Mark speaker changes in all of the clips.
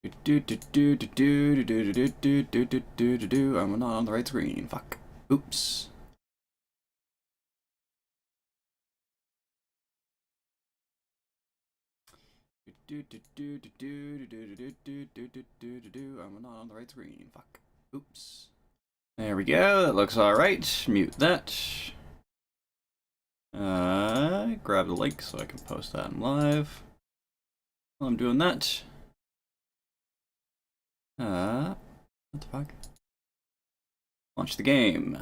Speaker 1: I'm not on the right screen. Fuck. Oops. I'm not on the right screen. Fuck. Oops. There we go. That looks alright. Mute that. Grab the link so I can post that in live. While I'm doing that. What the fuck? Launch the game.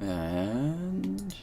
Speaker 1: And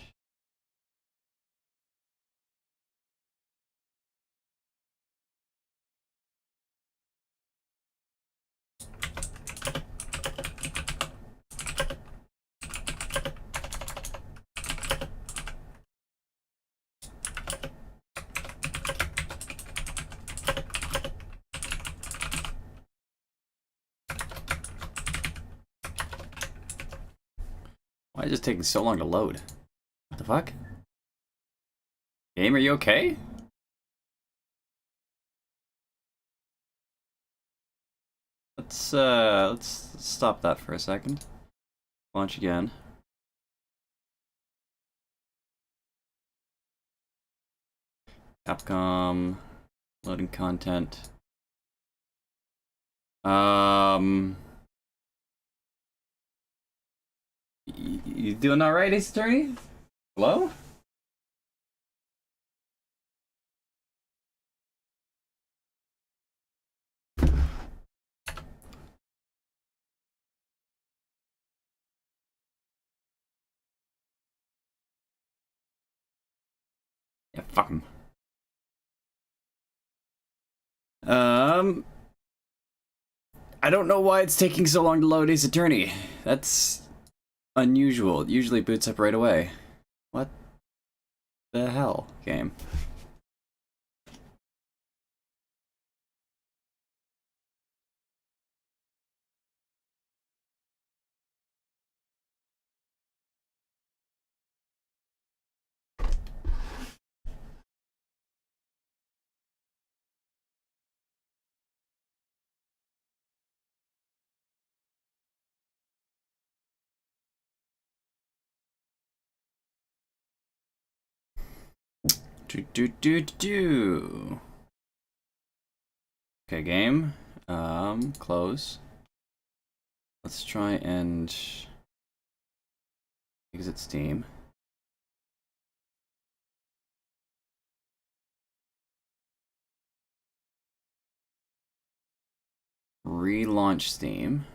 Speaker 1: why is it taking so long to load? What the fuck? Game, are you okay? Let's stop that for a second. Launch again. Capcom, loading content. You doing all right, Ace Attorney? Hello? Yeah, fuck him. I don't know why it's taking so long to load Ace Attorney. That's unusual. It usually boots up right away. What the hell, game? Do. Okay, game. Close. Let's try and exit Steam. Relaunch Steam.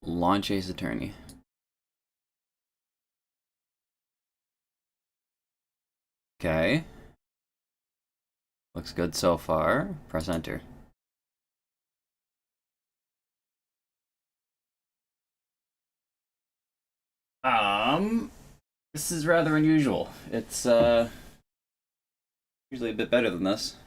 Speaker 1: Launch Ace Attorney. Okay. Looks good so far. Press enter. This is rather unusual. It's usually a bit better than this.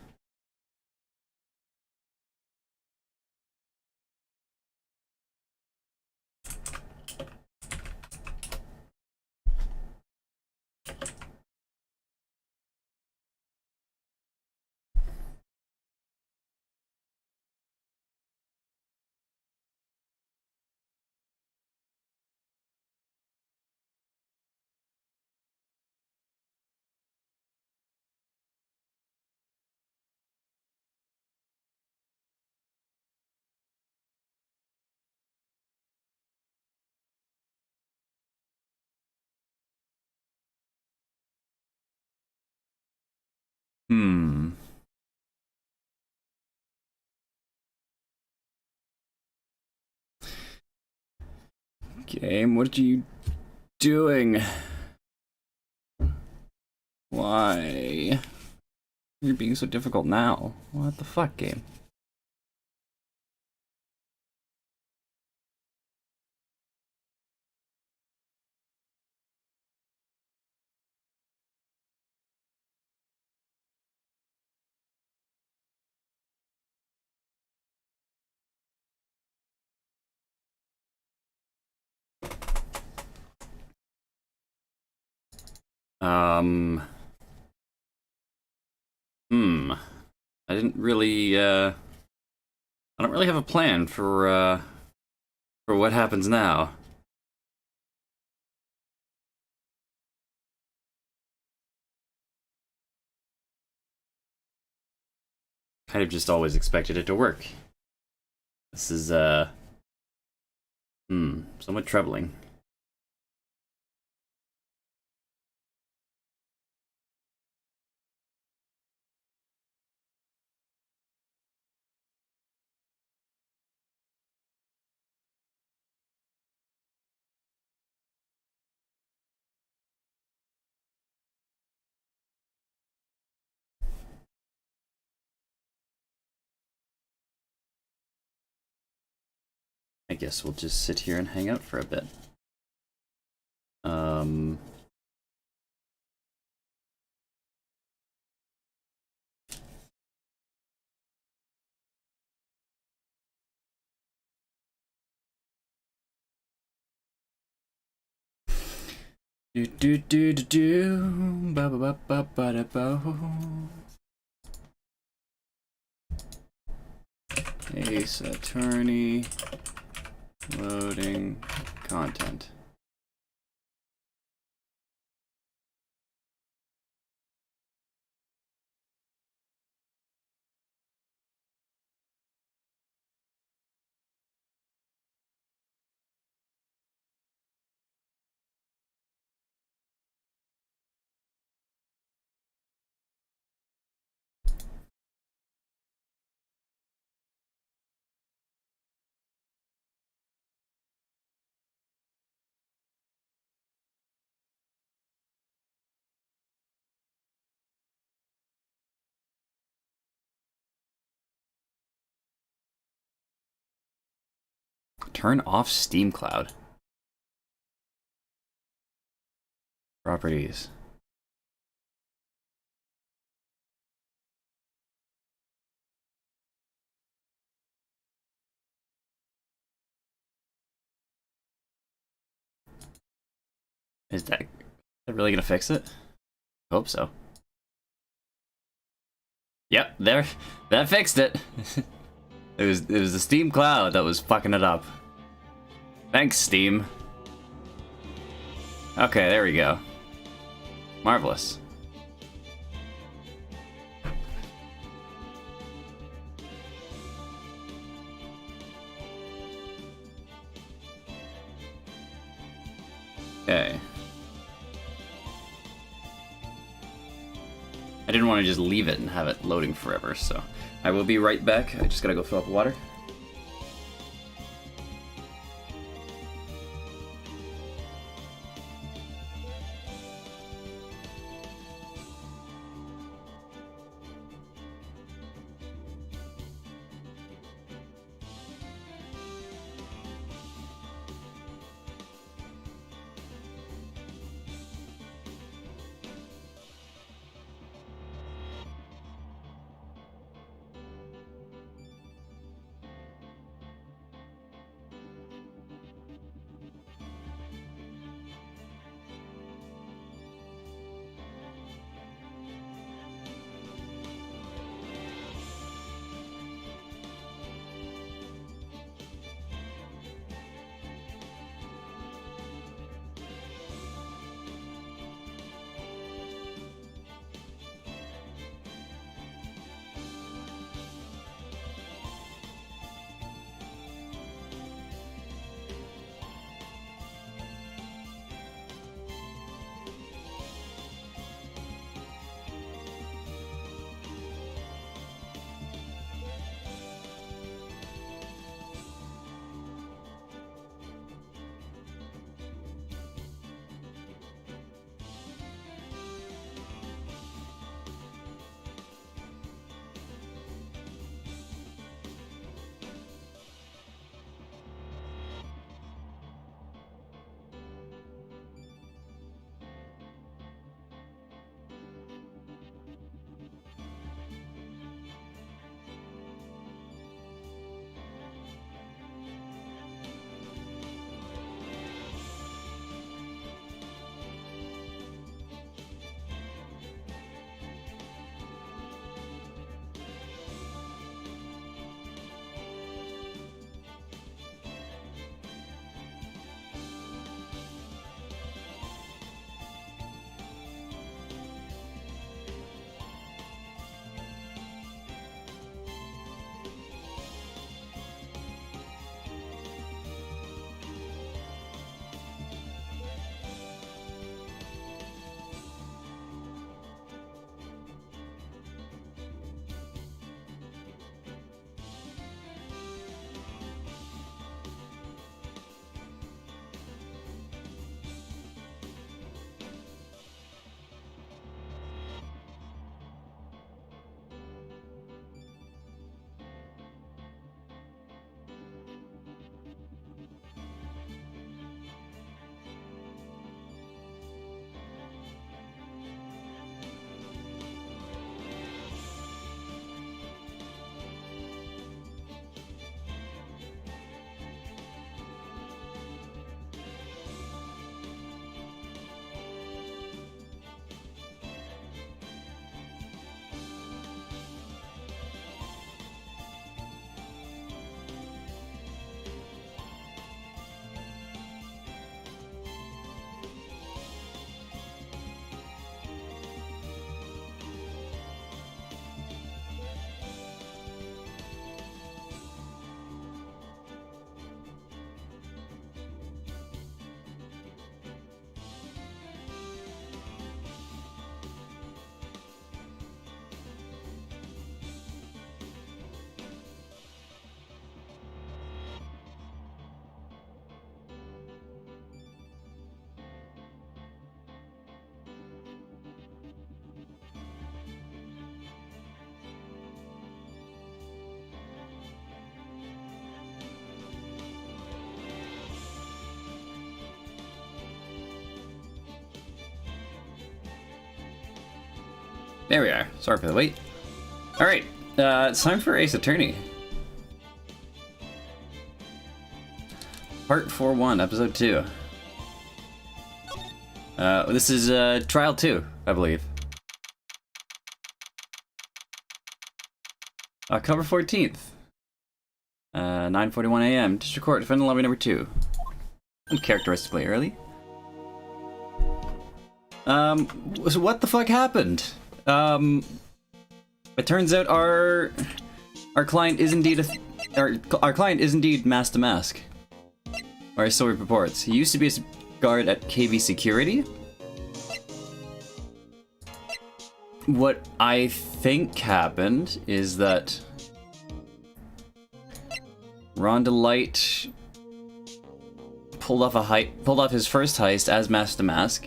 Speaker 1: Hmm. Game, what are you doing? Why? You're being so difficult now. What the fuck, game? I didn't really, I don't really have a plan for what happens now. Kind of just always expected it to work. This is, somewhat troubling. I guess we'll just sit here and hang out for a bit. Ba ba ba ba ba da ba. Ace Attorney. Loading content. Turn off Steam Cloud. Properties. Is that really gonna fix it? Hope so. Yep, there. That fixed it. It was the Steam Cloud that was fucking it up. Thanks, Steam. Okay, there we go. Marvelous. Okay. I didn't want to just leave it and have it loading forever, so I will be right back. I just gotta go fill up water. There we are. Sorry for the wait. Alright, it's time for Ace Attorney. Part 4-1, Episode 2. This is Trial 2, I believe. October 14th. 9:41 a.m. District Court, Defendant Lobby Number 2. Uncharacteristically early. So what the fuck happened? It turns out our client is indeed our client is indeed Mask to Mask. Or so he purports. He used to be a guard at KV Security. What I think happened is that Rhonda Light pulled off his first heist as Mask to Mask,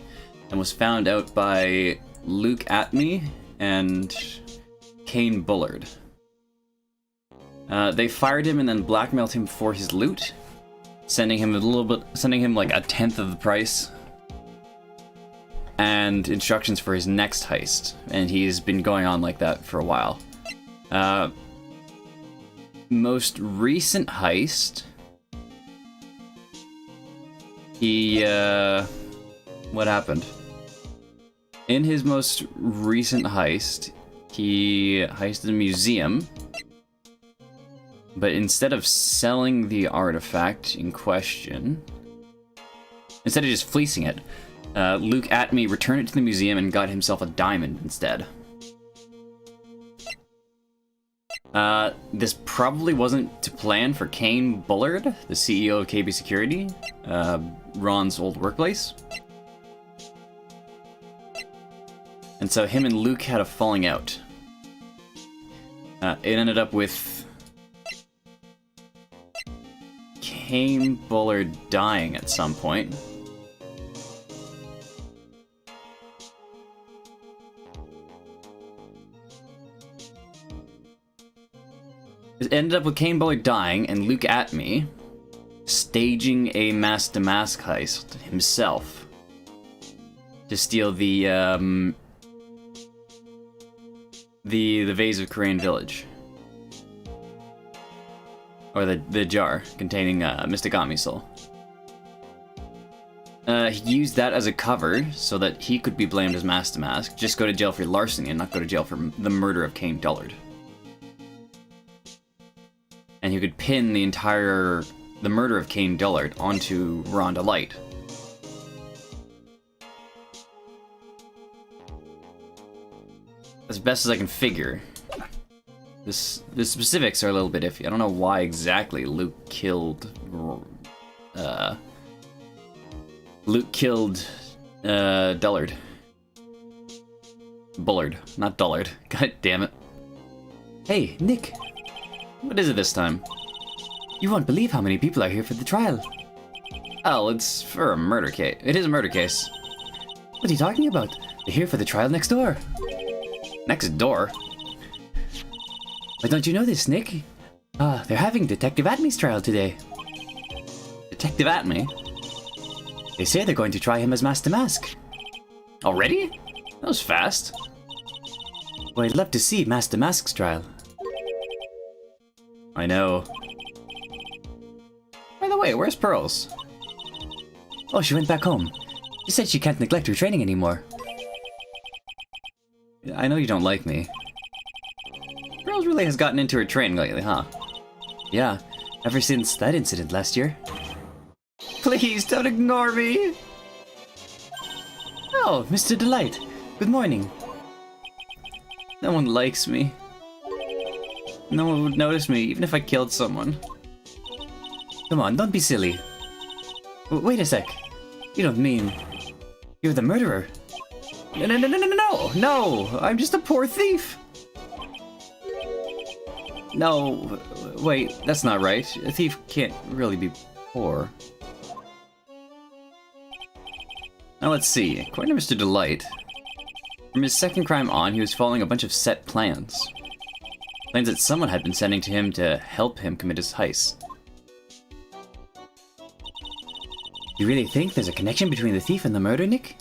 Speaker 1: and was found out by Luke Atme and Kane Bullard. They fired him and then blackmailed him for his loot, sending him like a tenth of the price, and instructions for his next heist. And he's been going on like that for a while. Most recent heist, what happened? In his most recent heist, he heisted a museum, but instead of selling the artifact in question, instead of just fleecing it, Luke Atme returned it to the museum and got himself a diamond instead. This probably wasn't to plan for Kane Bullard, the CEO of KB Security, Ron's old workplace. And so him and Luke had a falling out. It ended up with Kane Bullard dying at some point. It ended up with Kane Bullard dying and Luke Atme staging a Mask to Mask heist himself to steal the vase of Korean Village, or the jar containing Mystic Soul. He used that as a cover so that he could be blamed as Mask to Mask, just go to jail for larceny and not go to jail for the murder of Kane Bullard. And he could pin the murder of Kane Bullard onto Rhonda Light. As best as I can figure. The specifics are a little bit iffy. I don't know why exactly Luke killed Dullard. Bullard, not Dullard. God damn it. Hey, Nick. What is it this time? You won't believe how many people are here for the trial. Oh, it's for a murder case. It is a murder case. What are you talking about? They're here for the trial next door. Next door? Why don't you know this, Nick? They're having Detective Atme's trial today. Detective Atme? They say they're going to try him as Mask to Mask. Already? That was fast. Well, I'd love to see Mask to Mask's trial. I know. By the way, where's Pearls? Oh, she went back home. She said she can't neglect her training anymore. I know you don't like me. Pearls really has gotten into her training lately, huh? Yeah, ever since that incident last year. Please don't ignore me! Oh, Mr. Delight. Good morning. No one likes me. No one would notice me, even if I killed someone. Come on, don't be silly. Wait a sec. You don't mean... You're the murderer? No! I'm just a poor thief! No, wait, that's not right. A thief can't really be poor. Now let's see. According to Mr. Delight, from his second crime on, he was following a bunch of set plans. Plans that someone had been sending to him to help him commit his heist. You really think there's a connection between the thief and the murder, Nick?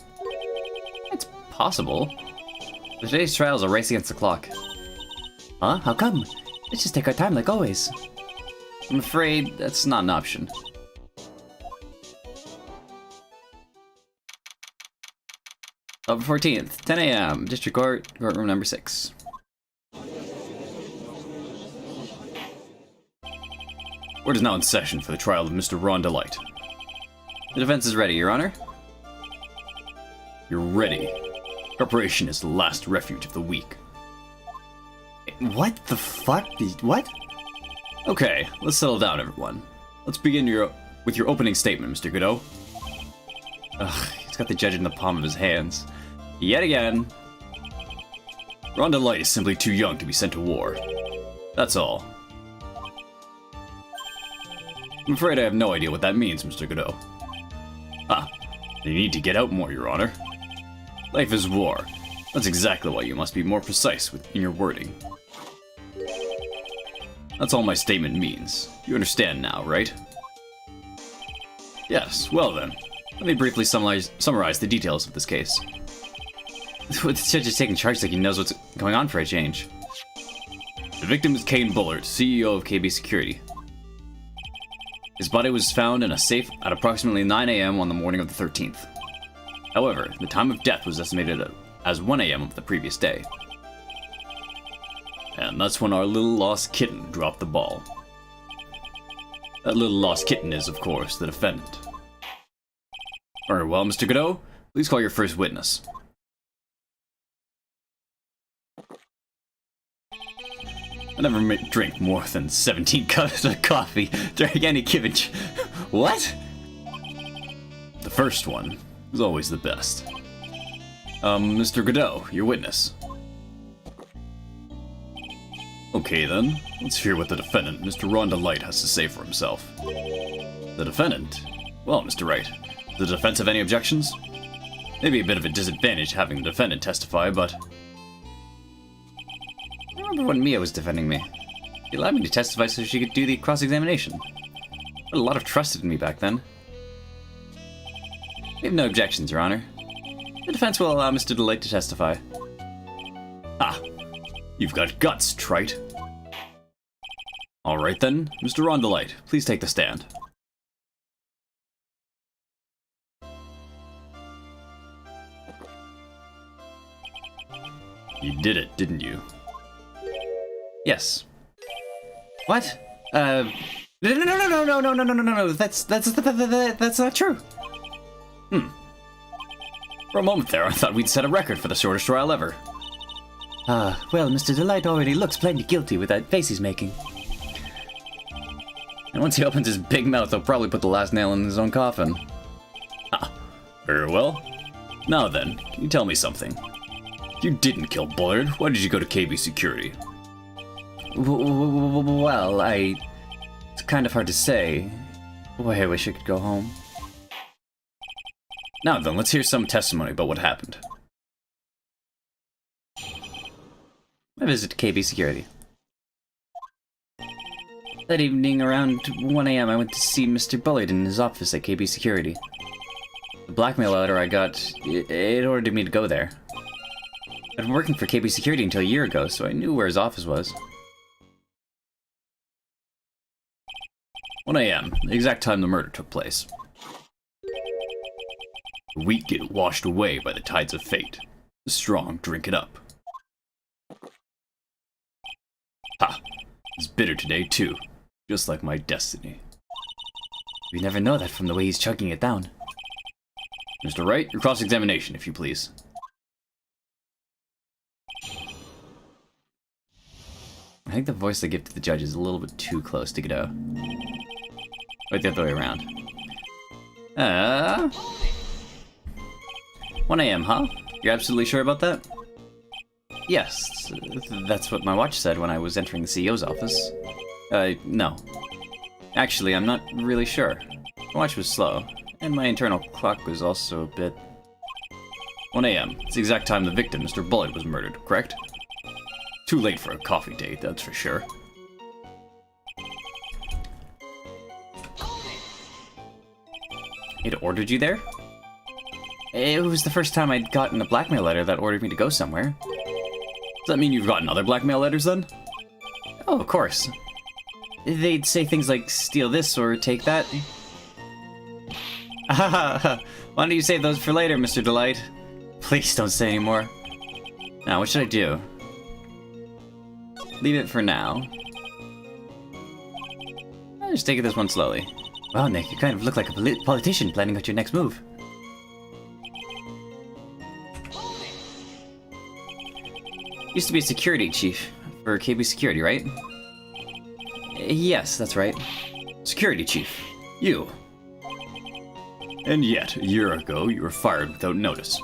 Speaker 1: It's possible. Today's trial is a race against the clock. Huh? How come? Let's just take our time like always. I'm afraid that's not an option. October 14th, 10 a.m., District Court, courtroom number 6. Court is now in session for the trial of Mr. Ron Delight. The defense is ready, Your Honor. You're ready. Preparation is the last refuge of the weak. What the fuck? What? Okay, let's settle down, everyone. Let's begin with your opening statement, Mr. Godot. Ugh, he's got the judge in the palm of his hands. Yet again. Ron Delight is simply too young to be sent to war. That's all. I'm afraid I have no idea what that means, Mr. Godot. Ah, you need to get out more, Your Honor. Life is war. That's exactly why you must be more precise in your wording. That's all my statement means. You understand now, right? Yes, well then. Let me briefly summarize the details of this case. The judge is taking charge like he knows what's going on for a change. The victim is Kane Bullard, CEO of KB Security. His body was found in a safe at approximately 9 a.m. on the morning of the 13th. However, the time of death was estimated as 1 a.m. of the previous day. And that's when our little lost kitten dropped the ball. That little lost kitten is, of course, the defendant. Very well, Mr. Godot, please call your first witness. I never drink more than 17 cups of coffee during any given What? The first one is always the best. Mr. Godot, your witness. Okay then, let's hear what the defendant, Mr. Ron Delight, has to say for himself. The defendant? Well, Mr. Wright, does the defense have any objections? Maybe a bit of a disadvantage having the defendant testify, but... I remember when Mia was defending me. She allowed me to testify so she could do the cross-examination. Put a lot of trust in me back then. We have no objections, Your Honor. The defense will allow Mr. Delight to testify. Ah, you've got guts, trite. Alright then, Mr. Ron Delight, please take the stand. You did it, didn't you? Yes. What? No, that's not true. For a moment there, I thought we'd set a record for the shortest trial ever. Well, Mr. Delight already looks plenty guilty with that face he's making. And once he opens his big mouth, he'll probably put the last nail in his own coffin. Ah, very well. Now then, can you tell me something? You didn't kill Bullard. Why did you go to KB Security? Well, it's kind of hard to say. Boy, I wish I could go home. Now then, let's hear some testimony about what happened. My visit to KB Security. That evening, around 1 a.m., I went to see Mr. Bullard in his office at KB Security. The blackmail letter I got, it ordered me to go there. I'd been working for KB Security until a year ago, so I knew where his office was. 1 a.m., the exact time the murder took place. The weak get washed away by the tides of fate. The strong drink it up. Ha! It's bitter today, too. Just like my destiny. We never know that from the way he's chugging it down. Mr. Wright, your cross-examination, if you please. I think the voice I give to the judge is a little bit too close to Godot. Right the other way around. 1 a.m., huh? You're absolutely sure about that? Yes, that's what my watch said when I was entering the CEO's office. No. Actually, I'm not really sure. My watch was slow, and my internal clock was also a bit... 1 a.m. It's the exact time the victim, Mr. Bullard, was murdered, correct? Too late for a coffee date, that's for sure. It ordered you there? It was the first time I'd gotten a blackmail letter that ordered me to go somewhere. that mean you've gotten other blackmail letters then? Oh, of course. They'd say things like, steal this or take that. Why don't you save those for later, Mr. Delight? Please don't say any more. Now, what should I do? Leave it for now. I'll just take this one slowly. Wow, Nick, you kind of look like a politician planning out your next move. Used to be a security chief for KB Security, right? Yes, that's right. Security chief. You. And yet, a year ago, you were fired without notice.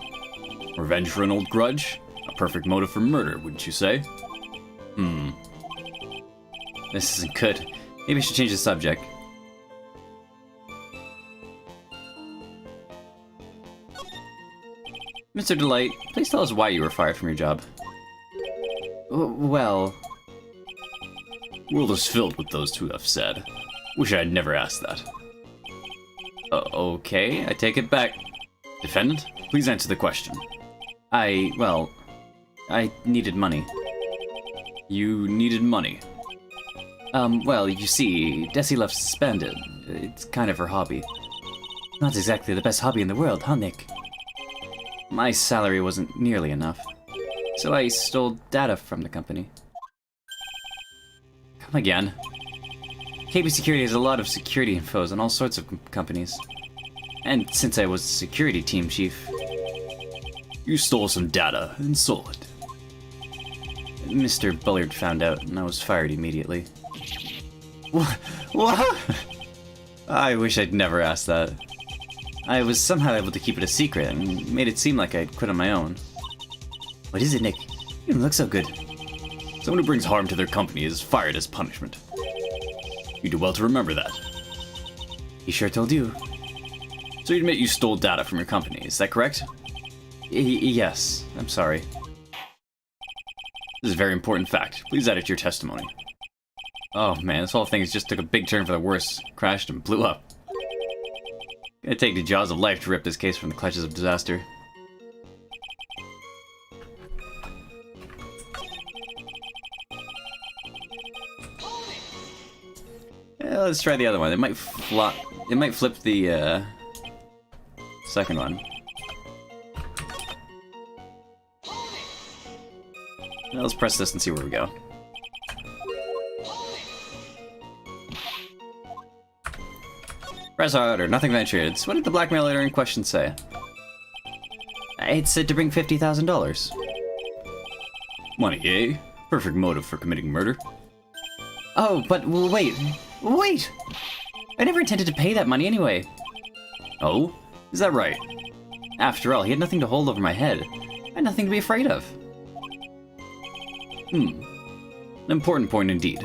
Speaker 1: Revenge for an old grudge? A perfect motive for murder, wouldn't you say? This isn't good. Maybe I should change the subject. Mr. Delight, please tell us why you were fired from your job. Well... World is filled with those who have said. Wish I had never asked that. Okay, I take it back. Defendant, please answer the question. I needed money. You needed money? Well, you see, Desi left suspended. It's kind of her hobby. Not exactly the best hobby in the world, huh, Nick? My salary wasn't nearly enough, so I stole data from the company. Come again. KB Security has a lot of security infos on all sorts of companies. And since I was the security team chief... You stole some data and sold it. Mr. Bullard found out, and I was fired immediately. What? I wish I'd never asked that. I was somehow able to keep it a secret, and made it seem like I'd quit on my own. What is it, Nick? You don't look so good.
Speaker 2: Someone who brings harm to their company is fired as punishment. You do well to remember that.
Speaker 1: He sure told you.
Speaker 2: So you admit you stole data from your company, is that correct?
Speaker 1: Yes, I'm sorry.
Speaker 2: This is a very important fact. Please add it to your testimony.
Speaker 1: Oh man, this whole thing just took a big turn for the worse. Crashed and blew up. Gonna take the jaws of life to rip this case from the clutches of disaster. Yeah, let's try the other one. It might flop. It might flip the second one. Now let's press this and see where we go. Press harder, nothing ventured. What did the blackmail letter in question say? It said to bring $50,000.
Speaker 2: Money, eh? Perfect motive for committing murder.
Speaker 1: Oh, but wait. Wait! I never intended to pay that money anyway.
Speaker 2: Oh? Is that right?
Speaker 1: After all, he had nothing to hold over my head. I had nothing to be afraid of.
Speaker 2: An important point indeed.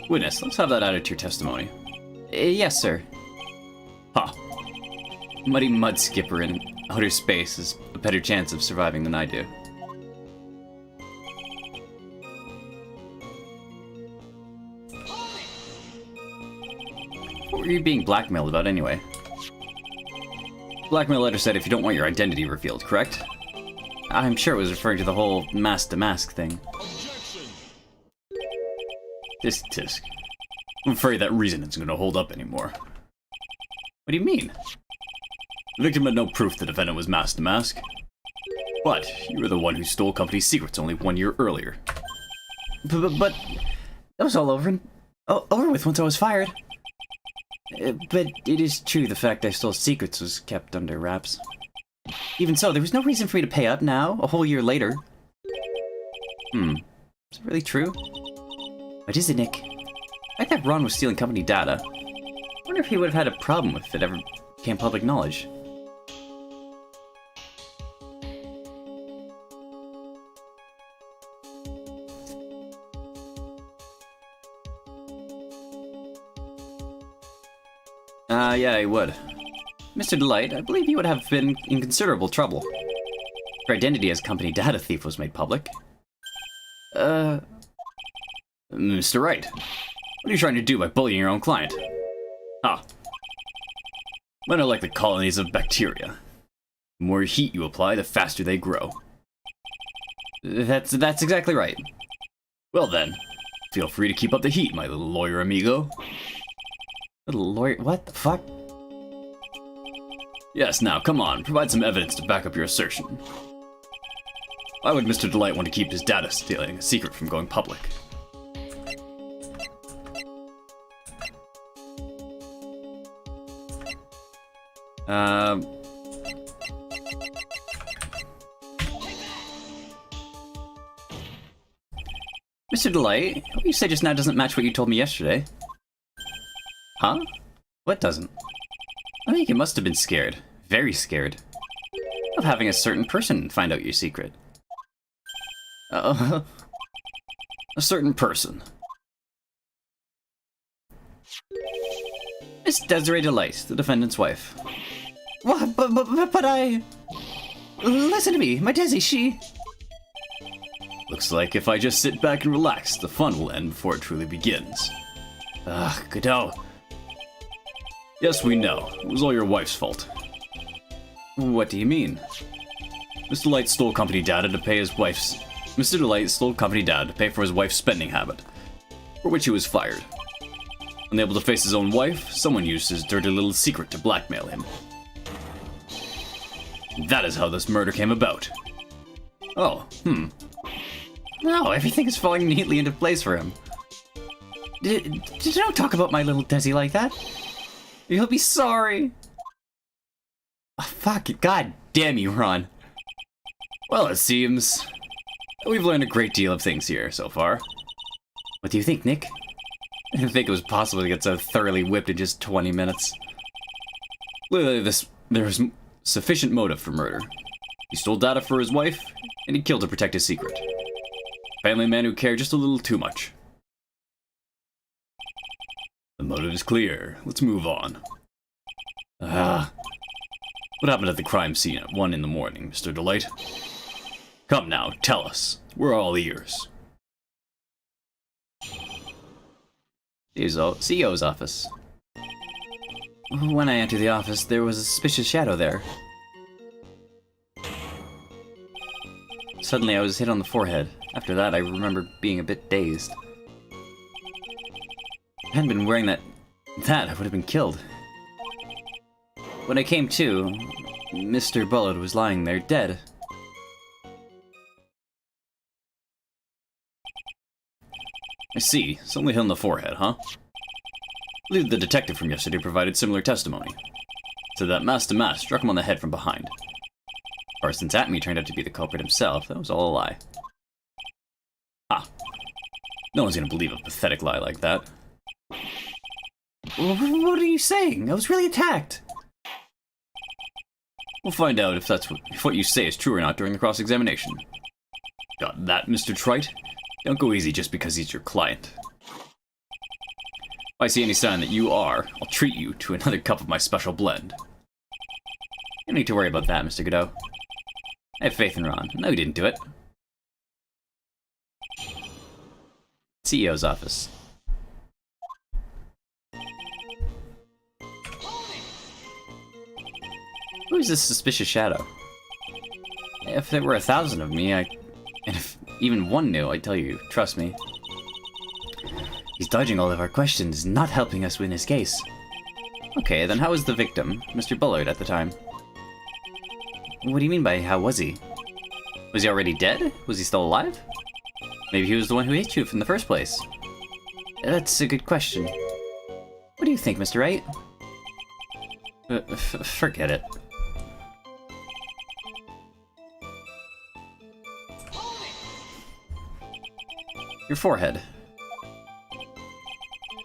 Speaker 2: Witness, let's have that added to your testimony.
Speaker 1: Yes, sir.
Speaker 2: Ha!
Speaker 1: Muddy mud skipper in outer space has a better chance of surviving than I do. What were you being blackmailed about anyway?
Speaker 2: Blackmail letter said if you don't want your identity revealed, correct?
Speaker 1: I'm sure it was referring to the whole mask-to-mask thing.
Speaker 2: Tisk. I'm afraid that reason isn't going to hold up anymore.
Speaker 1: What do you mean?
Speaker 2: The victim had no proof the defendant was mask to mask. But you were the one who stole company secrets only 1 year earlier.
Speaker 1: But that was all over with once I was fired. But it is true the fact I stole secrets was kept under wraps. Even so, there was no reason for me to pay up now, a whole year later. Is it really true? What is it, Nick? I thought Ron was stealing company data. I wonder if he would have had a problem if it ever became public knowledge. Yeah, he would. Mr. Delight, I believe you would have been in considerable trouble. Your identity as company data thief was made public.
Speaker 2: Mr. Wright, what are you trying to do by bullying your own client? Ah. Men are like the colonies of bacteria. The more heat you apply, the faster they grow.
Speaker 1: That's exactly right.
Speaker 2: Well then, feel free to keep up the heat, my little lawyer amigo.
Speaker 1: Little lawyer, what the fuck?
Speaker 2: Yes, now, come on, provide some evidence to back up your assertion. Why would Mr. Delight want to keep his data stealing a secret from going public?
Speaker 1: Mr. Delight, what you said just now doesn't match what you told me yesterday. Huh? What doesn't? I think you must have been scared. Very scared. Of having a certain person find out your secret.
Speaker 2: A certain person.
Speaker 1: Miss Desiree Delight, the defendant's wife. What? But I... Listen to me, my Desi, she...
Speaker 2: Looks like if I just sit back and relax, the fun will end before it truly begins.
Speaker 1: Ugh, Godot.
Speaker 2: Yes, we know. It was all your wife's fault.
Speaker 1: What do you mean?
Speaker 2: Mr. Delight stole company data to pay his wife's... Mr. Delight stole company data to pay for his wife's spending habit, for which he was fired. Unable to face his own wife, someone used his dirty little secret to blackmail him. That is how this murder came about.
Speaker 1: Oh, No, everything is falling neatly into place for him. Don't talk about my little Desi like that. You'll be sorry. Oh, fuck it, god damn you, Ron.
Speaker 2: Well, it seems we've learned a great deal of things here so far.
Speaker 1: What do you think, Nick? I didn't think it was possible to get so thoroughly whipped in just 20 minutes.
Speaker 2: Clearly, there was sufficient motive for murder. He stole data for his wife, and he killed to protect his secret. Family man who cared just a little too much. The motive is clear. Let's move on. What happened at the crime scene at 1 in the morning, Mr. Delight? Come now, tell us. We're all ears.
Speaker 1: CEO's office. When I entered the office, there was a suspicious shadow there. Suddenly, I was hit on the forehead. After that, I remember being a bit dazed. If I hadn't been wearing that, I would have been killed. When I came to, Mr. Bullard was lying there, dead.
Speaker 2: I see. Suddenly hit on the forehead, huh? I believe the detective from yesterday provided similar testimony. Said that mass-to-mass struck him on the head from behind.
Speaker 1: Since Atme turned out to be the culprit himself, that was all a lie.
Speaker 2: No one's gonna believe a pathetic lie like that.
Speaker 1: What are you saying? I was really attacked.
Speaker 2: We'll find out if what you say is true or not during the cross-examination. Got that, Mr. Trite? Don't go easy just because he's your client. If I see any sign that you are, I'll treat you to another cup of my special blend.
Speaker 1: You don't need to worry about that, Mr. Godot. I have faith in Ron. No, he didn't do it. CEO's office. Who is this suspicious shadow? If there were 1,000 of me, and if even one knew, I'd tell you, trust me. He's dodging all of our questions, not helping us win his case. Okay, then how was the victim, Mr. Bullard, at the time? What do you mean by how was he? Was he already dead? Was he still alive? Maybe he was the one who hit you in the first place. That's a good question. What do you think, Mr. Wright? Forget it. Your forehead.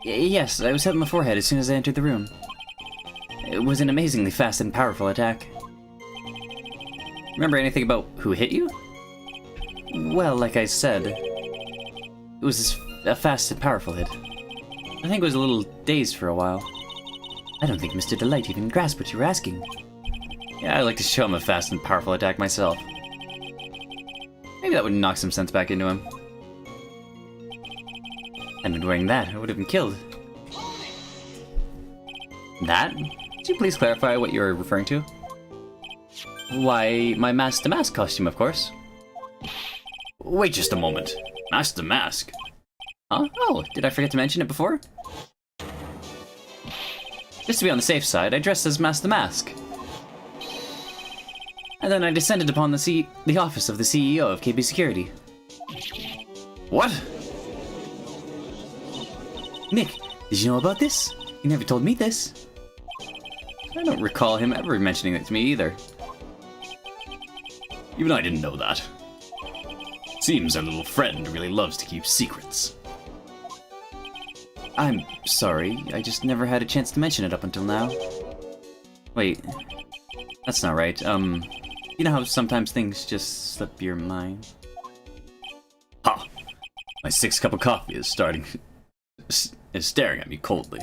Speaker 1: Yes, I was hit on the forehead as soon as I entered the room. It was an amazingly fast and powerful attack. Remember anything about who hit you? Well, like I said, it was a fast and powerful hit. I think I was a little dazed for a while. I don't think Mr. Delight even grasped what you were asking. Yeah, I'd like to show him a fast and powerful attack myself. Maybe that would knock some sense back into him. Had I been wearing that, I would have been killed. That? Could you please clarify what you're referring to? Why, my mask-to-mask costume, of course.
Speaker 2: Wait just a moment. Mask the mask.
Speaker 1: Huh? Oh, did I forget to mention it before? Just to be on the safe side, I dressed as Mask the Mask. And then I descended upon the office of the CEO of KB Security.
Speaker 2: What?
Speaker 1: Nick, did you know about this? You never told me this.
Speaker 2: I don't recall him ever mentioning it to me either. Even I didn't know that. Seems our little friend really loves to keep secrets.
Speaker 1: I'm sorry, I just never had a chance to mention it up until now. Wait, that's not right. You know how sometimes things just slip your mind?
Speaker 2: Ha! My 6th cup of coffee is staring at me coldly.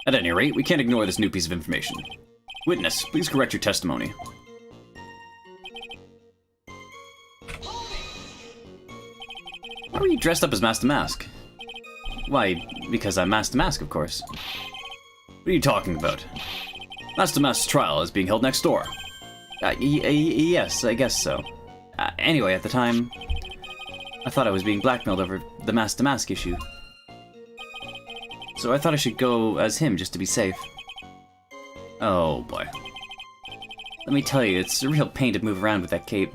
Speaker 2: At any rate, we can't ignore this new piece of information. Witness, please correct your testimony.
Speaker 1: Why were you dressed up as Mask the Mask? Why, because I'm Mask the Mask, of course.
Speaker 2: What are you talking about? Mask the Mask's trial is being held next door.
Speaker 1: Yes, I guess so. Anyway, at the time, I thought I was being blackmailed over the Mask the Mask issue. So I thought I should go as him just to be safe.
Speaker 2: Oh boy.
Speaker 1: Let me tell you, it's a real pain to move around with that cape.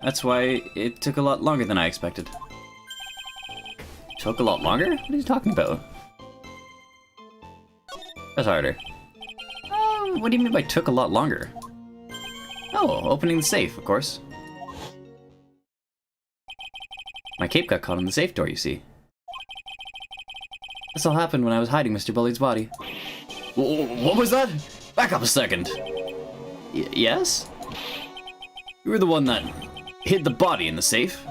Speaker 1: That's why it took a lot longer than I expected.
Speaker 2: Took a lot longer? What are you talking about?
Speaker 1: That's harder.
Speaker 2: What do you mean by took a lot longer?
Speaker 1: Oh, opening the safe, of course. My cape got caught in the safe door, you see. This all happened when I was hiding Mr. Bullied's body.
Speaker 2: What was that? Back up a second.
Speaker 1: Yes?
Speaker 2: You were the one that hid the body in the safe?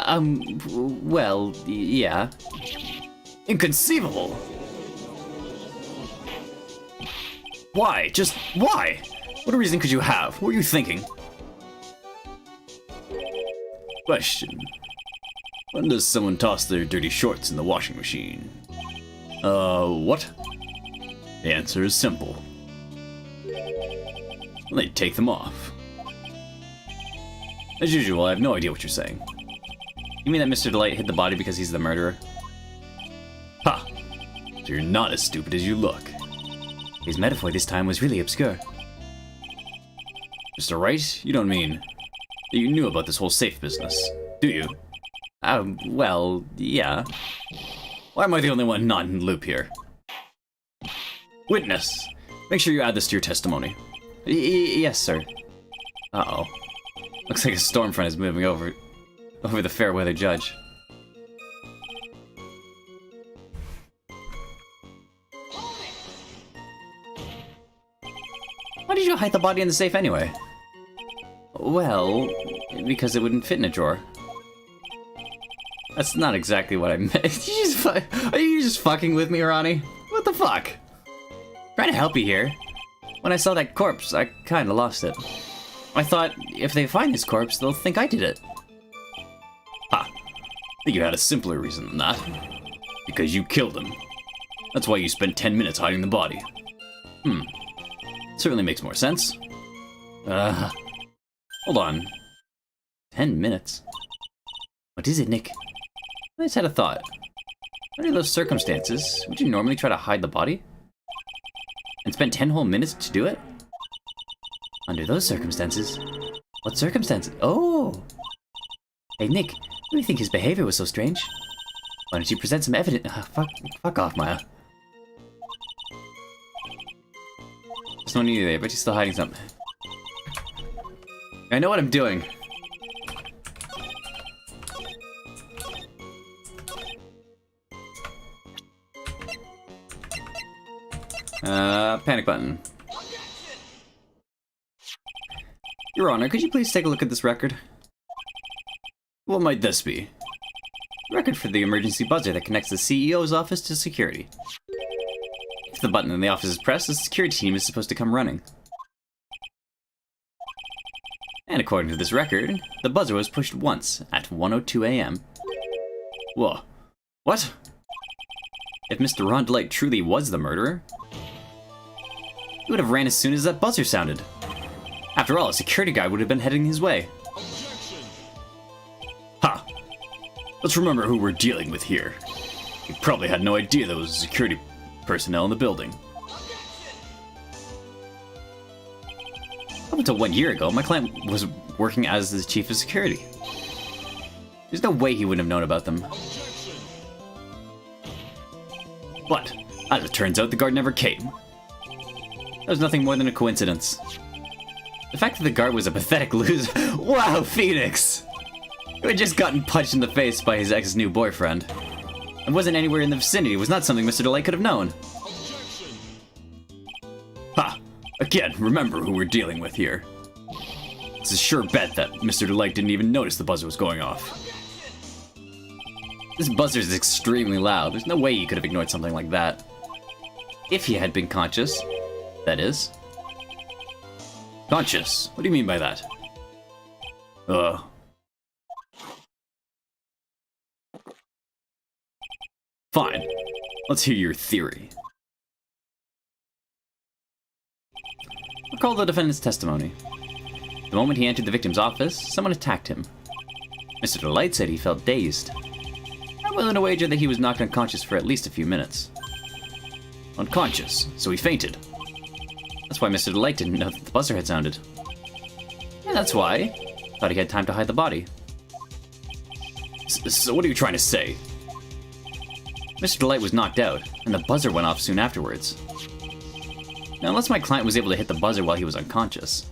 Speaker 1: Well, yeah.
Speaker 2: Inconceivable! Why? Just why? What reason could you have? What were you thinking? Question. When does someone toss their dirty shorts in the washing machine? What? The answer is simple. When they take them off. As usual, I have no idea what you're saying.
Speaker 1: You mean that Mr. Delight hid the body because he's the murderer?
Speaker 2: Ha! So you're not as stupid as you look.
Speaker 1: His metaphor this time was really obscure.
Speaker 2: Mr. Wright, you don't mean that you knew about this whole safe business, do you?
Speaker 1: Well, yeah.
Speaker 2: Why am I the only one not in the loop here? Witness, make sure you add this to your testimony.
Speaker 1: Yes, sir.
Speaker 2: Uh-oh. Looks like a storm front is moving over the fair weather judge.
Speaker 1: Why did you hide the body in the safe anyway? Well, because it wouldn't fit in a drawer. That's not exactly what I meant. Are you just fucking with me, Ronnie? What the fuck? Trying to help you here. When I saw that corpse, I kinda lost it. I thought, if they find this corpse, they'll think I did it.
Speaker 2: Ha! I think you had a simpler reason than that. Because you killed him. That's why you spent 10 minutes hiding the body. Certainly makes more sense. Hold on.
Speaker 1: 10 minutes? What is it, Nick? I just had a thought. Under those circumstances, would you normally try to hide the body? And spend 10 whole minutes to do it? Under those circumstances? What circumstances? Oh! Hey, Nick, what do you think his behavior was so strange? Why don't you present some evidence? Fuck off, Maya. There's no need there, but he's still hiding something. I know what I'm doing. Panic button. Your Honor, could you please take a look at this record?
Speaker 2: What might this be?
Speaker 1: Record for the emergency buzzer that connects the CEO's office to security. If the button in the office is pressed, the security team is supposed to come running. And according to this record, the buzzer was pushed once at 1:02 a.m.
Speaker 2: Whoa. What?
Speaker 1: If Mr. Ron Delight truly was the murderer, he would have ran as soon as that buzzer sounded. After all, a security guard would have been heading his way.
Speaker 2: Let's remember who we're dealing with here. You probably had no idea there was security personnel in the building. Up until 1 year ago, my client was working as the chief of security. There's no way he wouldn't have known about them. But, as it turns out, the guard never came. That was nothing more than a coincidence. The fact that the guard was a pathetic loser— Wow, Phoenix! Who had just gotten punched in the face by his ex's new boyfriend, and wasn't anywhere in the vicinity was not something Mr. Delight could have known. Ha! Again, remember who we're dealing with here. It's a sure bet that Mr. Delight didn't even notice the buzzer was going off. This buzzer is extremely loud. There's no way he could have ignored something like that. If he had been conscious, that is. Conscious? What do you mean by that? Fine. Let's hear your theory. Recall the defendant's testimony. The moment he entered the victim's office, someone attacked him. Mr. Delight said he felt dazed. I'm willing to wager that he was knocked unconscious for at least a few minutes. Unconscious, so he fainted. That's why Mr. Delight didn't know that the buzzer had sounded. And that's why. Thought he had time to hide the body. So what are you trying to say? Mr. Delight was knocked out, and the buzzer went off soon afterwards. Now, unless my client was able to hit the buzzer while he was unconscious.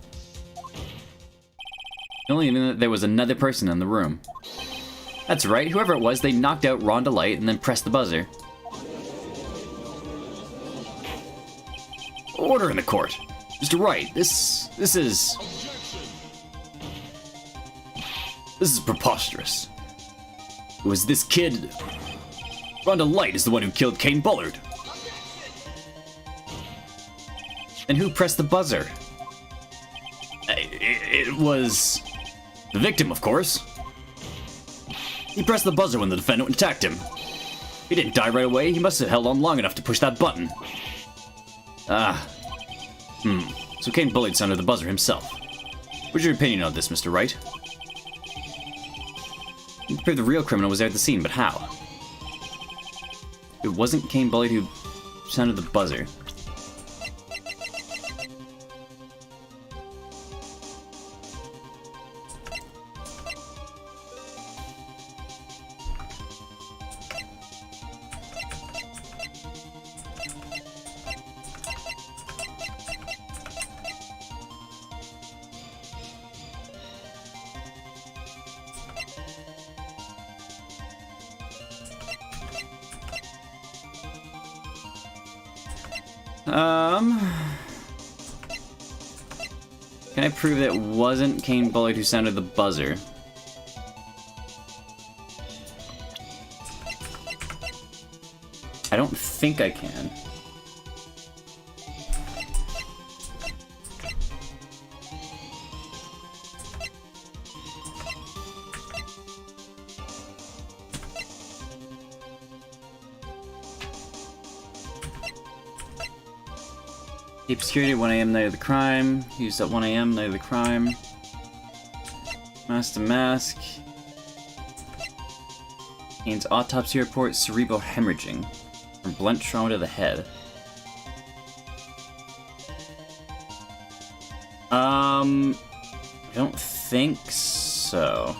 Speaker 2: It only meant that there was another person in the room. That's right, whoever it was, they knocked out Ron Delight and then pressed the buzzer. Order in the court. Mr. Wright, this is preposterous. It was this kid. Ron Delight is the one who killed Kane Bullard. And who pressed the buzzer? It was the victim, of course. He pressed the buzzer when the defendant attacked him. He didn't die right away. He must have held on long enough to push that button. So Kane Bullard sounded the buzzer himself. What's your opinion on this, Mr. Wright? You proved the real criminal was there at the scene, but how? It wasn't Kane Bullard who sounded the buzzer. Can I prove that it wasn't Kane Bullard who sounded the buzzer? I don't think I can. Keep security at 1 AM night of the crime. Used at 1 AM night of the crime. Mask to mask. Kane's autopsy report, cerebral hemorrhaging from blunt trauma to the head. I don't think so.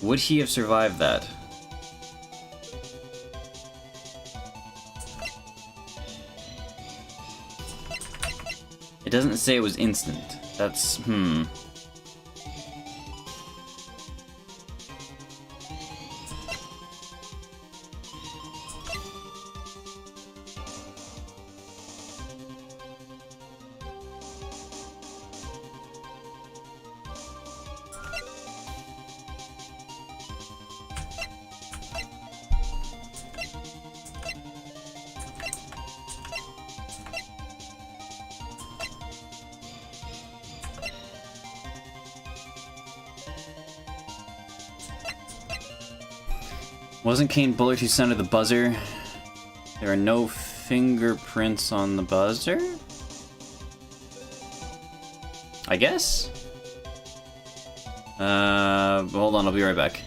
Speaker 2: Would he have survived that? It doesn't say it was instant. That's, Wasn't Kane Bullard who sounded the buzzer? There are no fingerprints on the buzzer? I guess? Hold on, I'll be right back.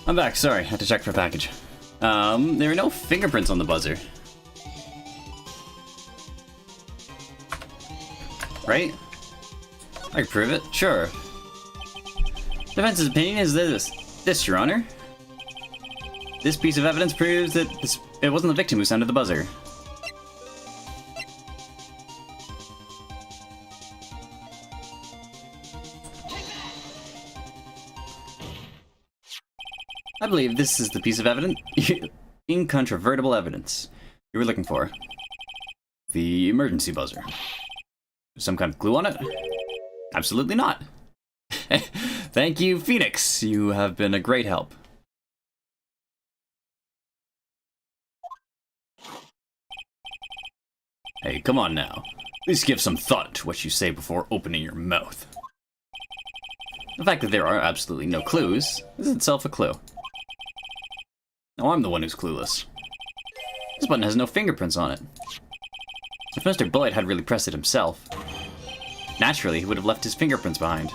Speaker 2: I'm back, sorry, had to check for a package. There are no fingerprints on the buzzer. Right? I can prove it, sure. Defense's opinion is this, Your Honor. This piece of evidence proves that it wasn't the victim who sounded the buzzer. I believe this is the piece of evidence, incontrovertible evidence you were looking for. The emergency buzzer. Some kind of clue on it? Absolutely not. Thank you, Phoenix. You have been a great help. Hey, come on now. Please give some thought to what you say before opening your mouth. The fact that there are absolutely no clues is itself a clue. Now I'm the one who's clueless. This button has no fingerprints on it. If Mr. Bullet had really pressed it himself, naturally he would have left his fingerprints behind.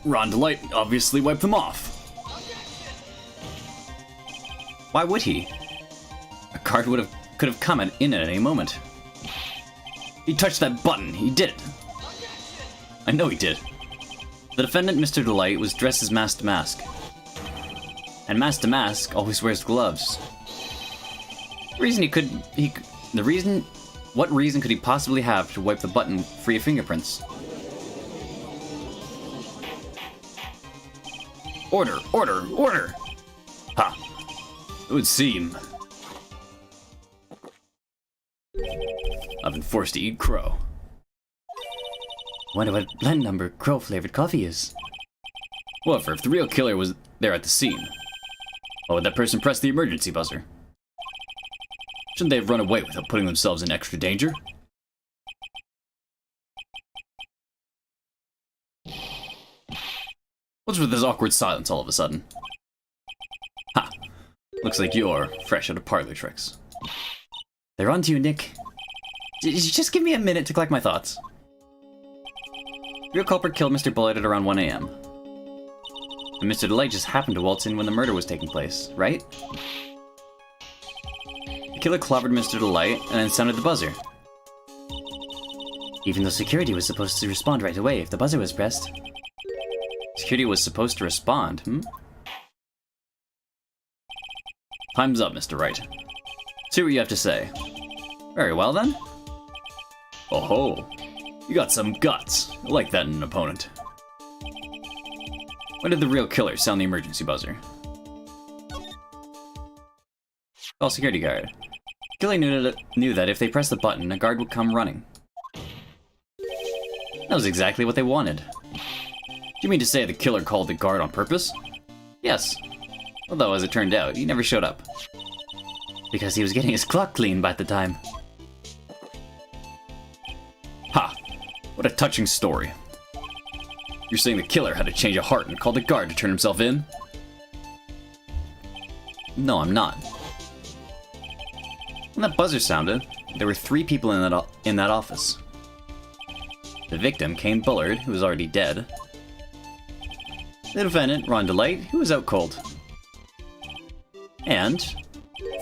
Speaker 2: Ron Delight obviously wiped them off. Why would he? A guard could have come in at any moment. He touched that button. He did it. I know he did. The defendant, Mr. Delight, was dressed as Mask to Mask. And Mask to Mask always wears gloves. What reason could he possibly have to wipe the button free of fingerprints? Order, order, order! Ha! It would seem I've been forced to eat crow. Wonder what blend number crow-flavored coffee is. However, if the real killer was there at the scene, why would that person press the emergency buzzer? Shouldn't they have run away without putting themselves in extra danger? What's with this awkward silence all of a sudden? Ha! Looks like you're fresh out of parlor tricks. They're on to you, Nick. Just give me a minute to collect my thoughts. Real culprit killed Mr. Bullet at around 1 AM. And Mr. Delight just happened to waltz in when the murder was taking place, right? The killer clobbered Mr. Delight and then sounded the buzzer. Even though security was supposed to respond right away if the buzzer was pressed. Security was supposed to respond, Time's up, Mr. Wright. See what you have to say. Very well, then. Oh ho. You got some guts. I like that in an opponent. When did the real killer sound the emergency buzzer? Call security guard. Killer knew that if they pressed the button, a guard would come running. That was exactly what they wanted. Do you mean to say the killer called the guard on purpose? Yes. Although, as it turned out, he never showed up. Because he was getting his clock cleaned by the time. Ha! What a touching story. You're saying the killer had a change of heart and called the guard to turn himself in? No, I'm not. When that buzzer sounded, there were 3 people in that office. The victim, Kane Bullard, who was already dead. The defendant, Ron Delight, who was out cold. And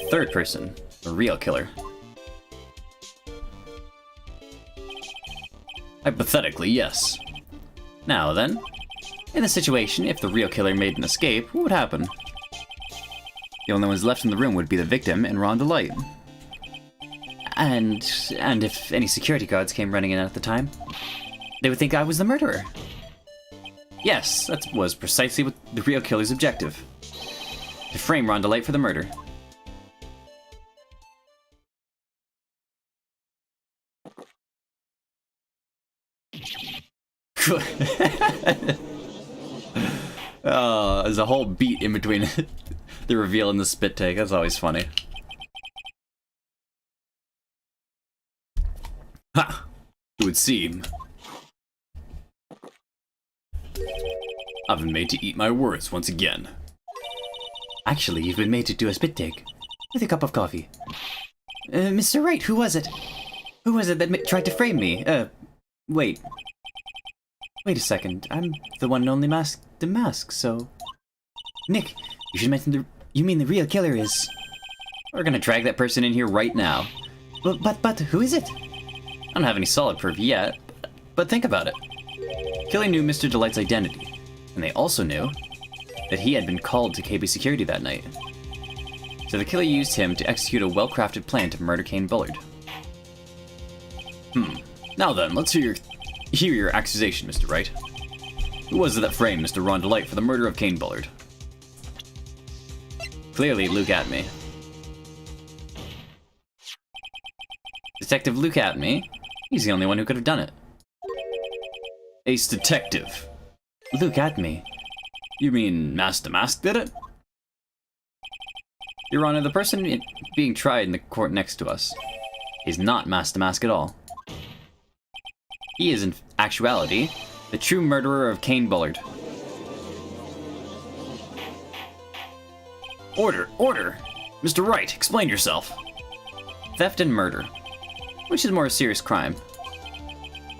Speaker 2: third person, the real killer. Hypothetically, yes. Now then,
Speaker 1: In this situation, if the real killer made an escape, what would happen? The only ones left in the room would be the victim and Ron Delight. And if any security guards came running in at the time, they would think I was the murderer. Yes, that was precisely what the real killer's objective. To frame Ron Delight for the murder. There's a whole beat in between the reveal and the spit take. That's always funny. Ha! It would seem I've been made to eat my words once again. Actually, you've been made to do a spit take. With a cup of coffee. Mr. Wright, who was it? Who was it that tried to frame me? Wait. Wait a second. I'm the one and only the mask, so... Nick, you should mention you mean the real killer is... We're gonna drag that person in here right now. But who is it? I don't have any solid proof yet, but think about it. Killer knew Mr. Delight's identity, and they also knew that he had been called to KB security that night. So the killer used him to execute a well-crafted plan to murder Kane Bullard. Now then, let's hear your accusation, Mr. Wright. Who was it that framed Mr. Ron Delight for the murder of Kane Bullard? Clearly, Luke Atme. Detective Luke Atme? He's the only one who could have done it. Ace Detective. Luke Atme. You mean Master Mask did it? Your Honor, the person being tried in the court next to us is not Master Mask at all. He is, in actuality, the true murderer of Kane Bullard. Order! Order! Mr. Wright, explain yourself. Theft and murder. Which is more a serious crime?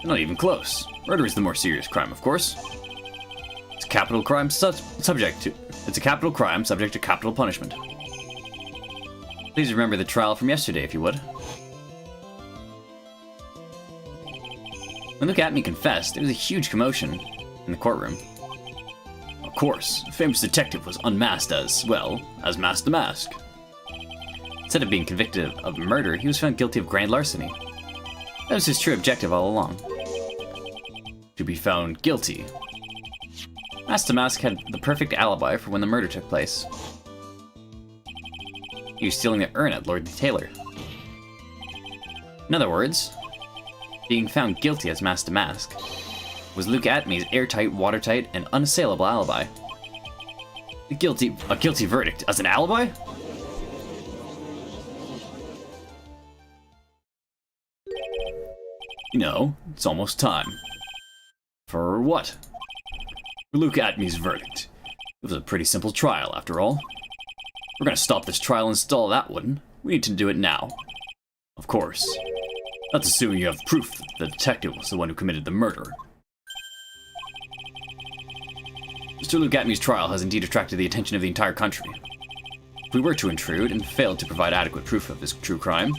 Speaker 1: Not even close. Murder is the more serious crime, of course. It's a capital crime subject to capital punishment. Please remember the trial from yesterday, if you would. When Luke Atme confessed, there was a huge commotion in the courtroom. Of course, the famous detective was unmasked as, well, as Master the Mask. Instead of being convicted of murder, he was found guilty of grand larceny. That was his true objective all along. To be found guilty. Master Mask had the perfect alibi for when the murder took place. He was stealing the urn at Lord Taylor. In other words, being found guilty as Master Mask was Luke Atme's airtight, watertight, and unassailable alibi. A guilty verdict as an alibi? You know, it's almost time. For what? For Luke Atme's verdict. It was a pretty simple trial, after all. We're gonna stop this trial and stall that one. We need to do it now. Of course. That's assuming you have proof that the detective was the one who committed the murder. Mr. Luke Atme's trial has indeed attracted the attention of the entire country. If we were to intrude and failed to provide adequate proof of this true crime,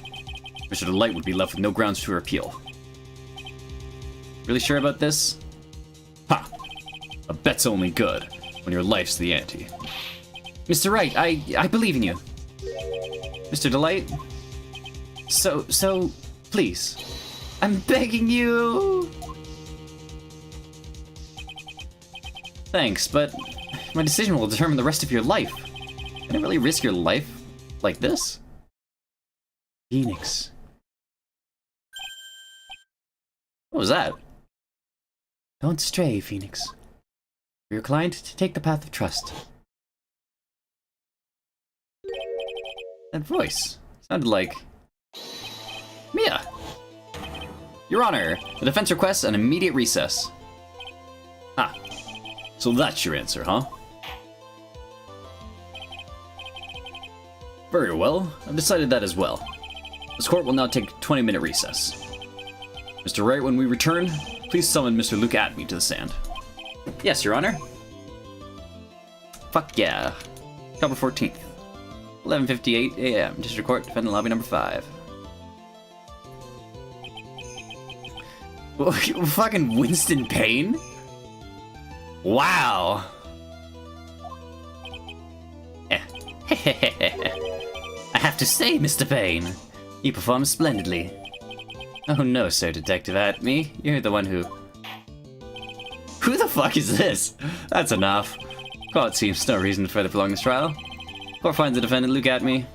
Speaker 1: Mr. Delight would be left with no grounds to appeal. Really sure about this? Ha! A bet's only good when your life's the ante. Mr. Wright, I believe in you. Mr. Delight? So, please. I'm begging you! Thanks, but my decision will determine the rest of your life. Can I really risk your life like this? Phoenix. What was that? Don't stray, Phoenix. For your client to take the path of trust. That voice sounded like... Mia! Your Honor, the defense requests an immediate recess. Ah, so that's your answer, huh? Very well, I've decided that as well. This court will now take a 20-minute recess. Mr. Wright, when we return, please summon Mr. Luke Atme to the stand. Yes, Your Honor. Fuck yeah. October 14th. 11:58 a.m. District Court, Defendant Lobby number 5. Fucking Winston Payne? Wow! I have to say, Mr. Payne, you performed splendidly. Oh no, Sir Detective Atme, you're the one who... Who the fuck is this? That's enough. Court seems no reason to further prolong this trial. Court finds the defendant Luke Atme.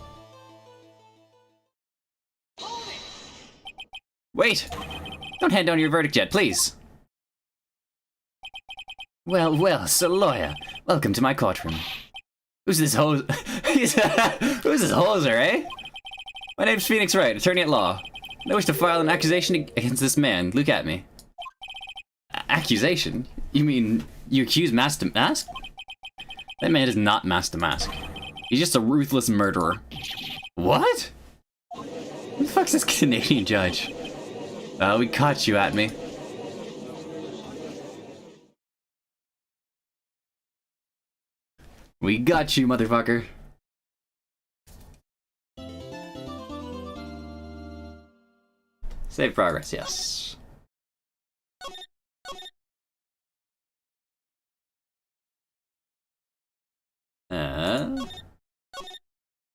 Speaker 1: Wait! Don't hand down your verdict yet, please! Well, well, Sir Lawyer, welcome to my courtroom. Who's this hose? Who's this hoser, eh? My name's Phoenix Wright, attorney at law. I wish to file an accusation against this man, Luke Atme. Accusation? You mean you accuse Master Mask? That man is not Master Mask. He's just a ruthless murderer. What? Who the fuck's this Canadian judge? We caught you, Atme. We got you, motherfucker. Save progress, yes.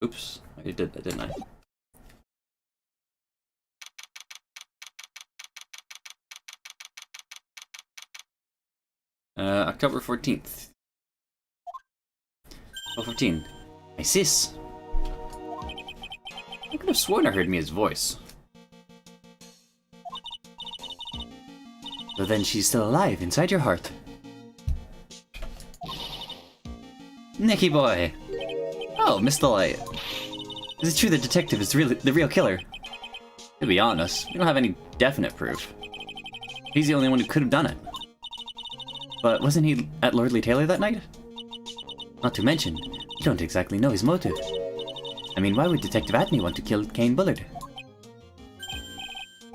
Speaker 1: Oops, I did that, didn't I? October 14th. 12:14. Hey, sis. I could have sworn I heard Mia's voice. So then she's still alive inside your heart. Nicky boy. Oh, Mr. Light. Is it true the detective is really the real killer? To be honest, we don't have any definite proof. He's the only one who could have done it. But wasn't he at Lordly Taylor that night? Not to mention, we don't exactly know his motive. I mean, why would Detective Atme want to kill Kane Bullard?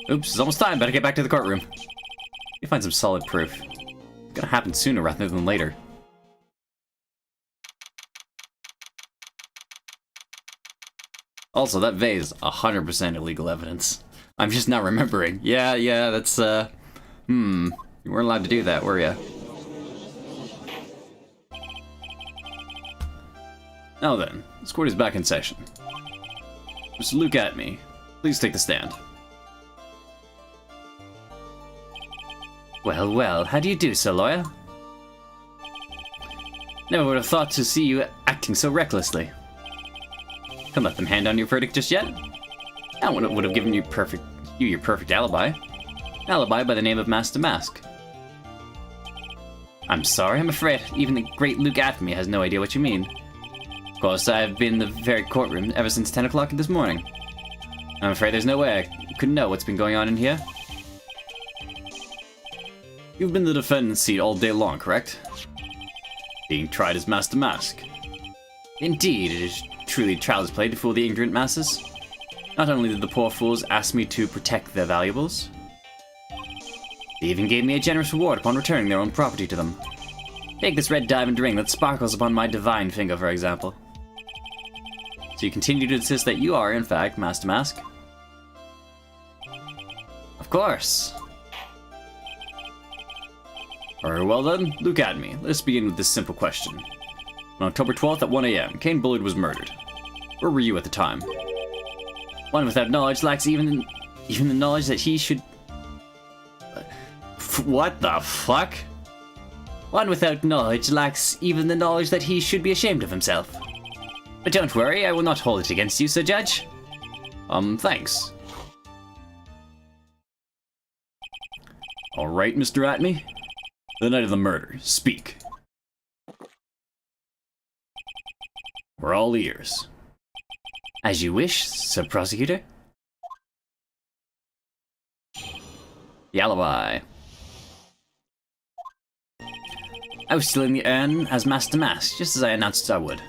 Speaker 1: Oops, it's almost time. Better get back to the courtroom. You find some solid proof. It's gonna happen sooner rather than later. Also, that vase is 100% illegal evidence. I'm just not remembering. Yeah, that's, You weren't allowed to do that, were ya? Now then, this court is back in session. Mr. Luke Atme, please take the stand. Well, well, how do you do, Sir Lawyer? Never would have thought to see you acting so recklessly. Couldn't let them hand down your verdict just yet. That would have given you your perfect alibi. An alibi by the name of Master Mask. I'm sorry, I'm afraid even the great Luke Atme has no idea what you mean. Of course, I've been in the very courtroom ever since 10 o'clock this morning. I'm afraid there's no way I could know what's been going on in here. You've been in the defendant's seat all day long, correct? Being tried as Master Mask. Indeed, it is truly child's play to fool the ignorant masses. Not only did the poor fools ask me to protect their valuables, they even gave me a generous reward upon returning their own property to them. Take this red diamond ring that sparkles upon my divine finger, for example. So you continue to insist that you are, in fact, Master Mask? Of course. Very well then, Luke Atme, let us begin with this simple question. On October 12th at 1 AM, Kane Bullard was murdered. Where were you at the time? One without knowledge lacks even the knowledge that he should... What the fuck? One without knowledge lacks even the knowledge that he should be ashamed of himself. But don't worry, I will not hold it against you, Sir Judge. Thanks. Alright, Mr. Atme. The night of the murder, speak. We're all ears. As you wish, Sir Prosecutor. The alibi. I was still in the urn as Master Mask, just as I announced I would.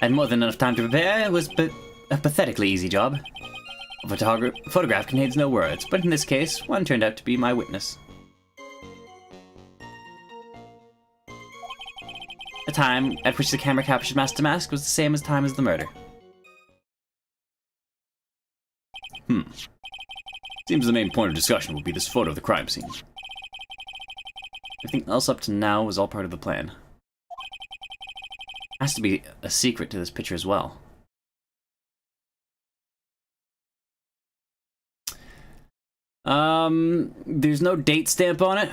Speaker 1: I had more than enough time to prepare. It was a pathetically easy job. A photograph contains no words, but in this case, one turned out to be my witness. The time at which the camera captured Master Mask was the same as time as the murder. Seems the main point of discussion will be this photo of the crime scene. Everything else up to now was all part of the plan. Has to be a secret to this picture as well. There's no date stamp on it,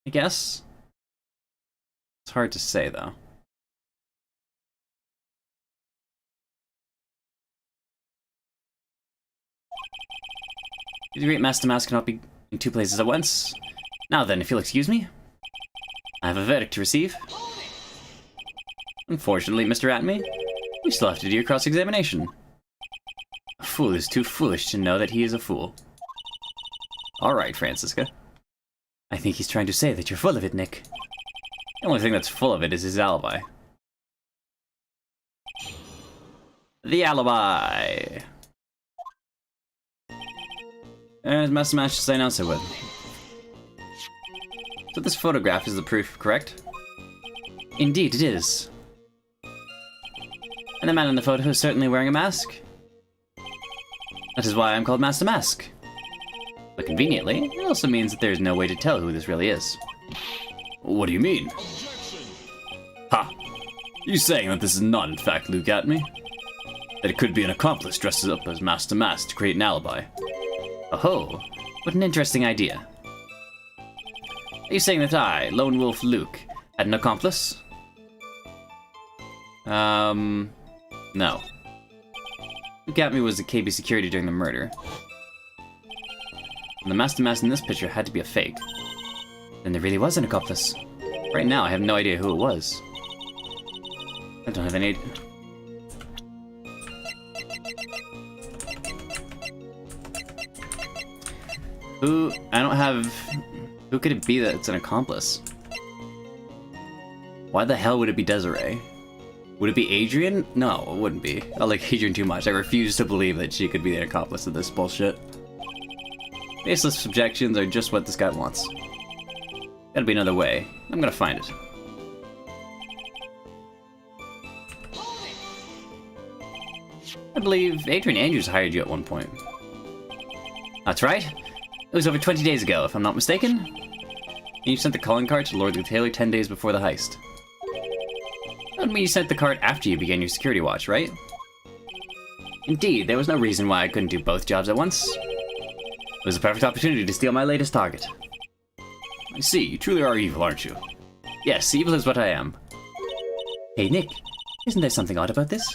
Speaker 1: I guess. It's hard to say, though. The great Master Mask cannot be in two places at once. Now then, if you'll excuse me, I have a verdict to receive. Unfortunately, Mr. Atme, we still have to do your cross-examination. A fool is too foolish to know that he is a fool. Alright, Francisca. I think he's trying to say that you're full of it, Nick. The only thing that's full of it is his alibi. The alibi! As Master Mash just announced it would. So this photograph is the proof, correct? Indeed, it is. And the man in the photo is certainly wearing a mask. That is why I'm called Master Mask. But conveniently, it also means that there is no way to tell who this really is.
Speaker 2: What do you mean? Ha! You saying that this is not in fact Luke Atme? That it could be an accomplice dressed up as Master Mask to create an alibi?
Speaker 1: Oh, what an interesting idea. Are you saying that I, Lone Wolf Luke, had an accomplice? No. Luke Atme was the KB security during the murder. And the Master Mask in this picture had to be a fake. Then there really was an accomplice. Right now, I have no idea who it was. I don't have any idea. Who could it be that's an accomplice? Why the hell would it be Desiree? Would it be Adrian? No, it wouldn't be. I like Adrian too much. I refuse to believe that she could be the accomplice of this bullshit. Baseless objections are just what this guy wants. Gotta be another way. I'm gonna find it. I believe Adrian Andrews hired you at one point. That's right. It was over 20 days ago, if I'm not mistaken. And you sent the calling card to Lord the Tailor 10 days before the heist. That would mean you sent the card after you began your security watch, right? Indeed, there was no reason why I couldn't do both jobs at once. It was a perfect opportunity to steal my latest target.
Speaker 2: I see, you truly are evil, aren't you?
Speaker 1: Yes, evil is what I am. Hey, Nick, isn't there something odd about this?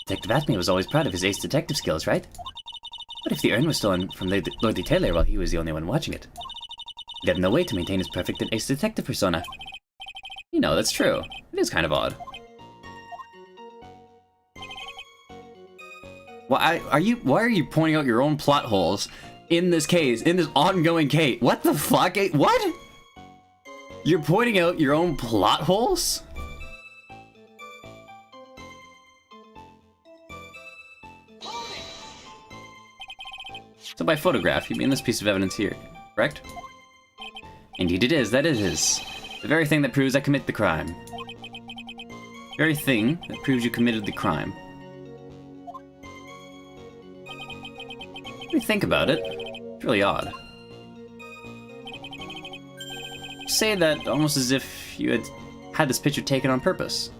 Speaker 1: Detective Atme was always proud of his ace detective skills, right? What if the urn was stolen from Lord the Tailor while he was the only one watching it? He'd have no way to maintain his perfect ace detective persona. You know, that's true. It is kind of odd. Why are you pointing out your own plot holes in this case, in this ongoing case? What the fuck? What? You're pointing out your own plot holes? So by photograph, you mean this piece of evidence here, correct? Indeed it is, that it is. The very thing that proves I commit the crime. The very thing that proves you committed the crime. When you think about it, it's really odd. You say that almost as if you had this picture taken on purpose.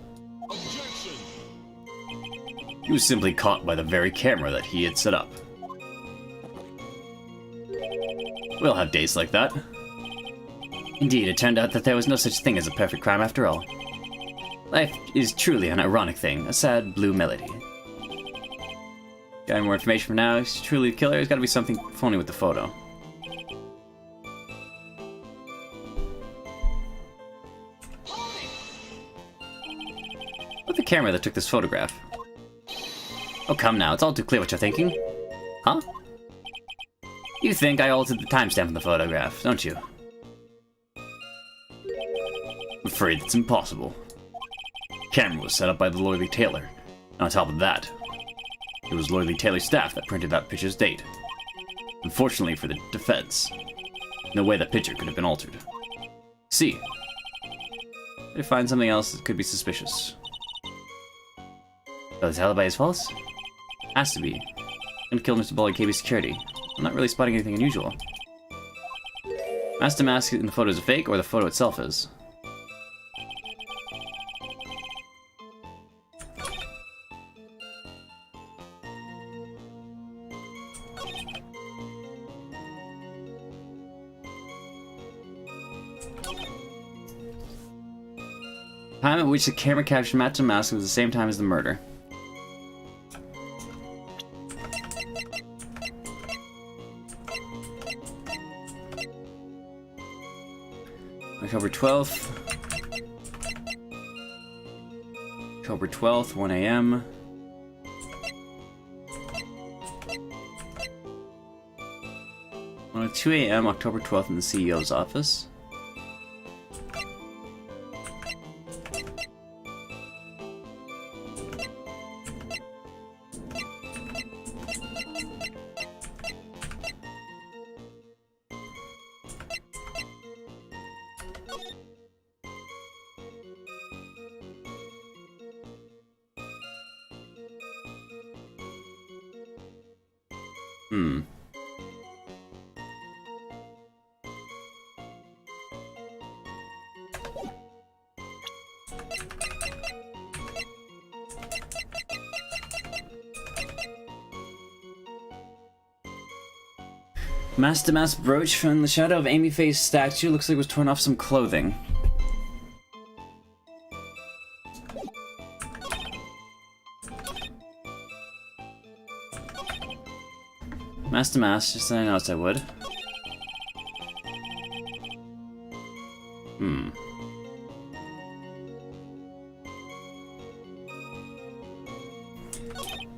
Speaker 2: He was simply caught by the very camera that he had set up. We'll have days like that.
Speaker 1: Indeed, it turned out that there was no such thing as a perfect crime after all. Life is truly an ironic thing, a sad blue melody. Got any more information for now? He's truly the killer. There's gotta be something phony with the photo. What's the camera that took this photograph? Oh, come now, it's all too clear what you're thinking. Huh? You think I altered the timestamp in the photograph, don't you?
Speaker 2: I'm afraid that's impossible. The camera was set up by the Lord the Tailor. And on top of that, it was Lord the Tailor's staff that printed that picture's date. Unfortunately for the defense, no way that picture could have been altered.
Speaker 1: See. Better find something else that could be suspicious. So this alibi is false? Has to be. I'm gonna kill Mr. Bully KB security. I'm not really spotting anything unusual. Master Mask in the photo is a fake, or the photo itself is. Time at which the camera captured Master Mask was the same time as the murder. October 12th. October 12th, 1 a.m. At 2 a.m., October 12th, in the CEO's office. Master Mask brooch from the shadow of Amy Faye's statue looks like it was torn off some clothing. Master Mask, just as I announced I would.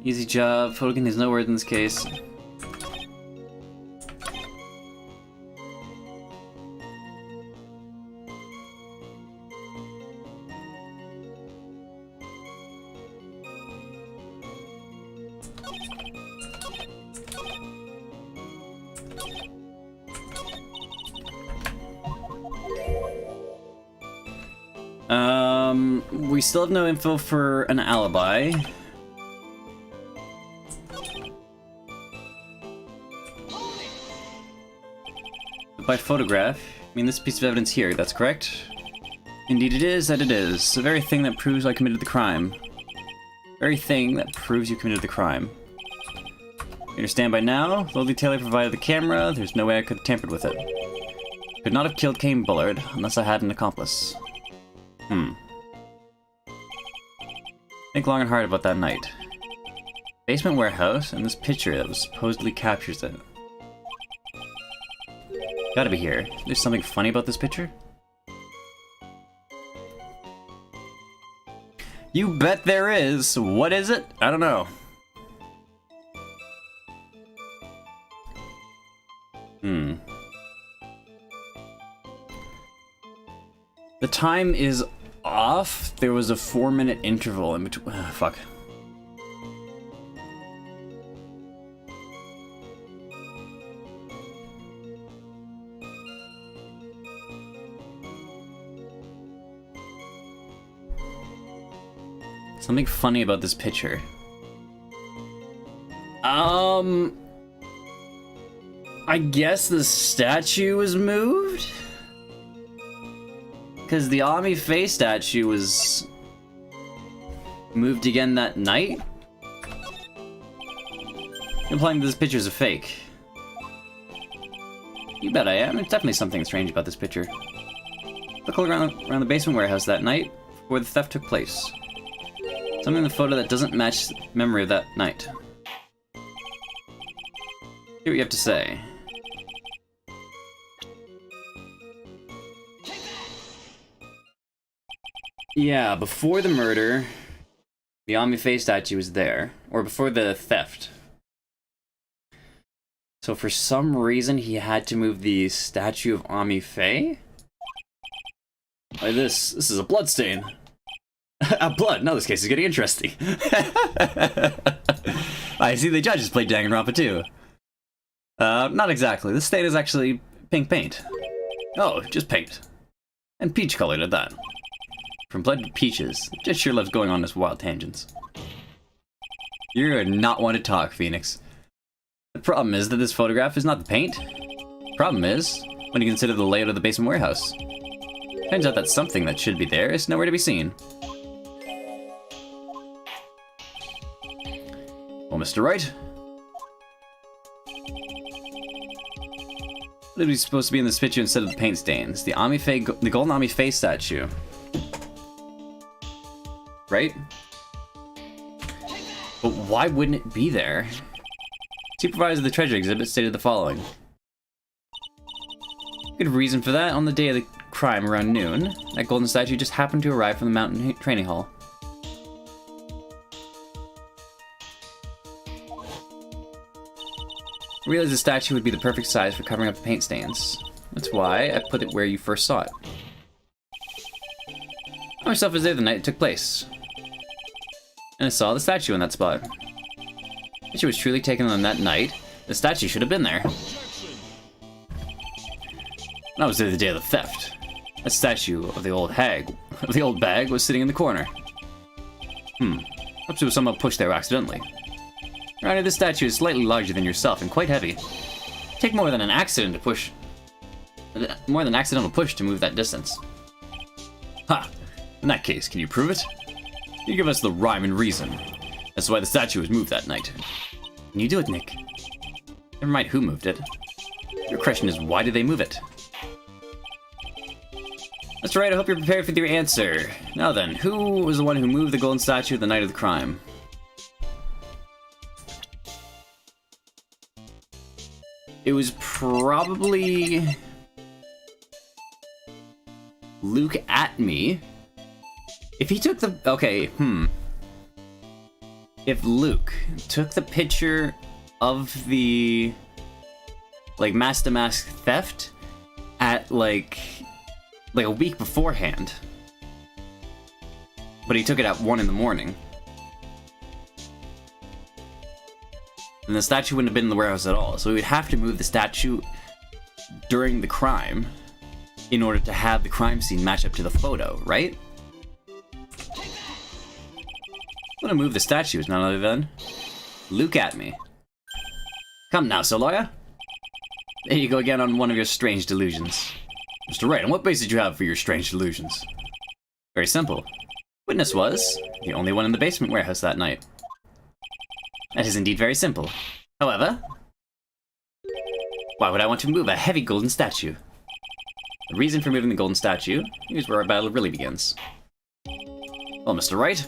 Speaker 1: Easy job. Photogen has no word in this case. We still have no info for an alibi. By photograph, I mean this piece of evidence here, that's correct? Indeed it is, that it is. The very thing that proves I committed the crime. Very thing that proves you committed the crime. You understand by now? Lowly Taylor provided the camera, there's no way I could have tampered with it. Could not have killed Kane Bullard unless I had an accomplice. Think long and hard about that night. Basement warehouse, and this picture that was supposedly captures it. Gotta be here. There's something funny about this picture? You bet there is! What is it? I don't know. The time is off. There was a 4-minute interval in between. Fuck. Something funny about this picture. I guess the statue was moved? Because the Ami Faye statue was moved again that night? Implying that this picture is a fake. You bet I am. There's definitely something strange about this picture. Look around the basement warehouse that night, where the theft took place. Something in the photo that doesn't match the memory of that night. Hear what you have to say. Yeah, before the murder, the Ami Faye statue was there. Or before the theft. So for some reason, he had to move the statue of Ami Faye? Like this is a blood stain. Blood. Now this case is getting interesting. I see the judges played Danganronpa too. Not exactly. This stain is actually pink paint. Oh, just paint. And peach colored at that. From blood to peaches. Just sure loves going on this wild tangents. You're not one to talk, Phoenix. The problem is that this photograph is not the paint. The problem is, when you consider the layout of the basement warehouse. Turns out that something that should be there is nowhere to be seen. Well, Mr. Wright, what is supposed to be in this picture instead of the paint stains? The golden Ami Faye statue. Right? But why wouldn't it be there? Supervisor of the treasure exhibit stated the following. Good reason for that. On the day of the crime around noon, that golden statue just happened to arrive from the mountain training hall. I realized the statue would be the perfect size for covering up the paint stains. That's why I put it where you first saw it. I myself was there the night it took place. And I saw the statue in that spot. If she was truly taken on that night, the statue should have been there. And I was there the day of the theft. That statue of the old bag was sitting in the corner. Perhaps it was somehow pushed there accidentally. Your Honor, this statue is slightly larger than yourself and quite heavy. It'd take more than an accidental push to move that distance. Ha! In that case, can you prove it? You give us the rhyme and reason. That's why the statue was moved that night. Can you do it, Nick? Never mind who moved it. Your question is, why did they move it? That's right, I hope you're prepared for your answer. Now then, who was the one who moved the golden statue the night of the crime? It was probably Luke at me. If he took the... Okay, If Luke took the picture of the, like, Master Mask theft at, like a week beforehand, but he took it at 1 in the morning, then the statue wouldn't have been in the warehouse at all. So we would have to move the statue during the crime in order to have the crime scene match up to the photo, right? I'm gonna move the statue is none other than Luke at me. Come now, Sir Lawyer. There you go again on one of your strange delusions. Mr. Wright, on what basis did you have for your strange delusions? Very simple. Witness was the only one in the basement warehouse that night. That is indeed very simple. However, why would I want to move a heavy golden statue? The reason for moving the golden statue is where our battle really begins. Well, Mr. Wright,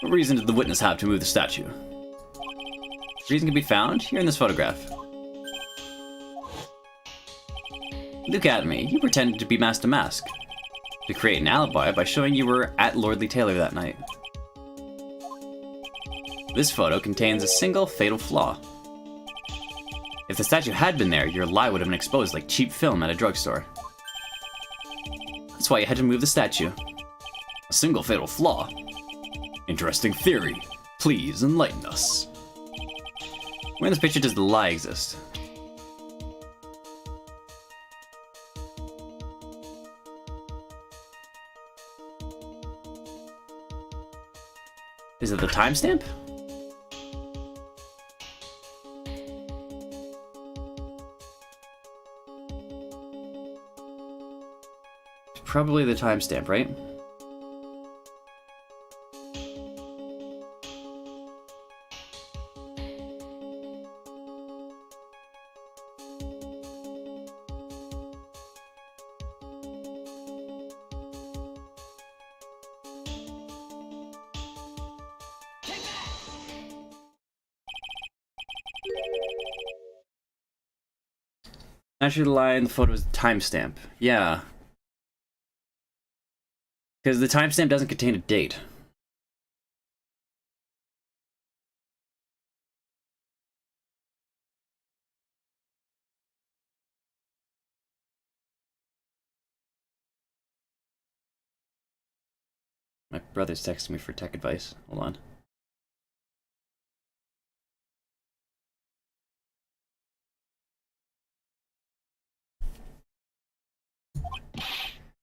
Speaker 1: what reason did the witness have to move the statue? The reason can be found here in this photograph. Look at me, you pretended to be Master Mask to create an alibi by showing you were at Lordly Taylor that night. This photo contains a single fatal flaw. If the statue had been there, your lie would have been exposed like cheap film at a drugstore. That's why you had to move the statue. A single fatal flaw? Interesting theory. Please enlighten us. Where in this picture does the lie exist? Is it the timestamp? Probably the timestamp, right? Actually, the lie in the photo is the timestamp. Yeah. Because the timestamp doesn't contain a date. My brother's texting me for tech advice. Hold on.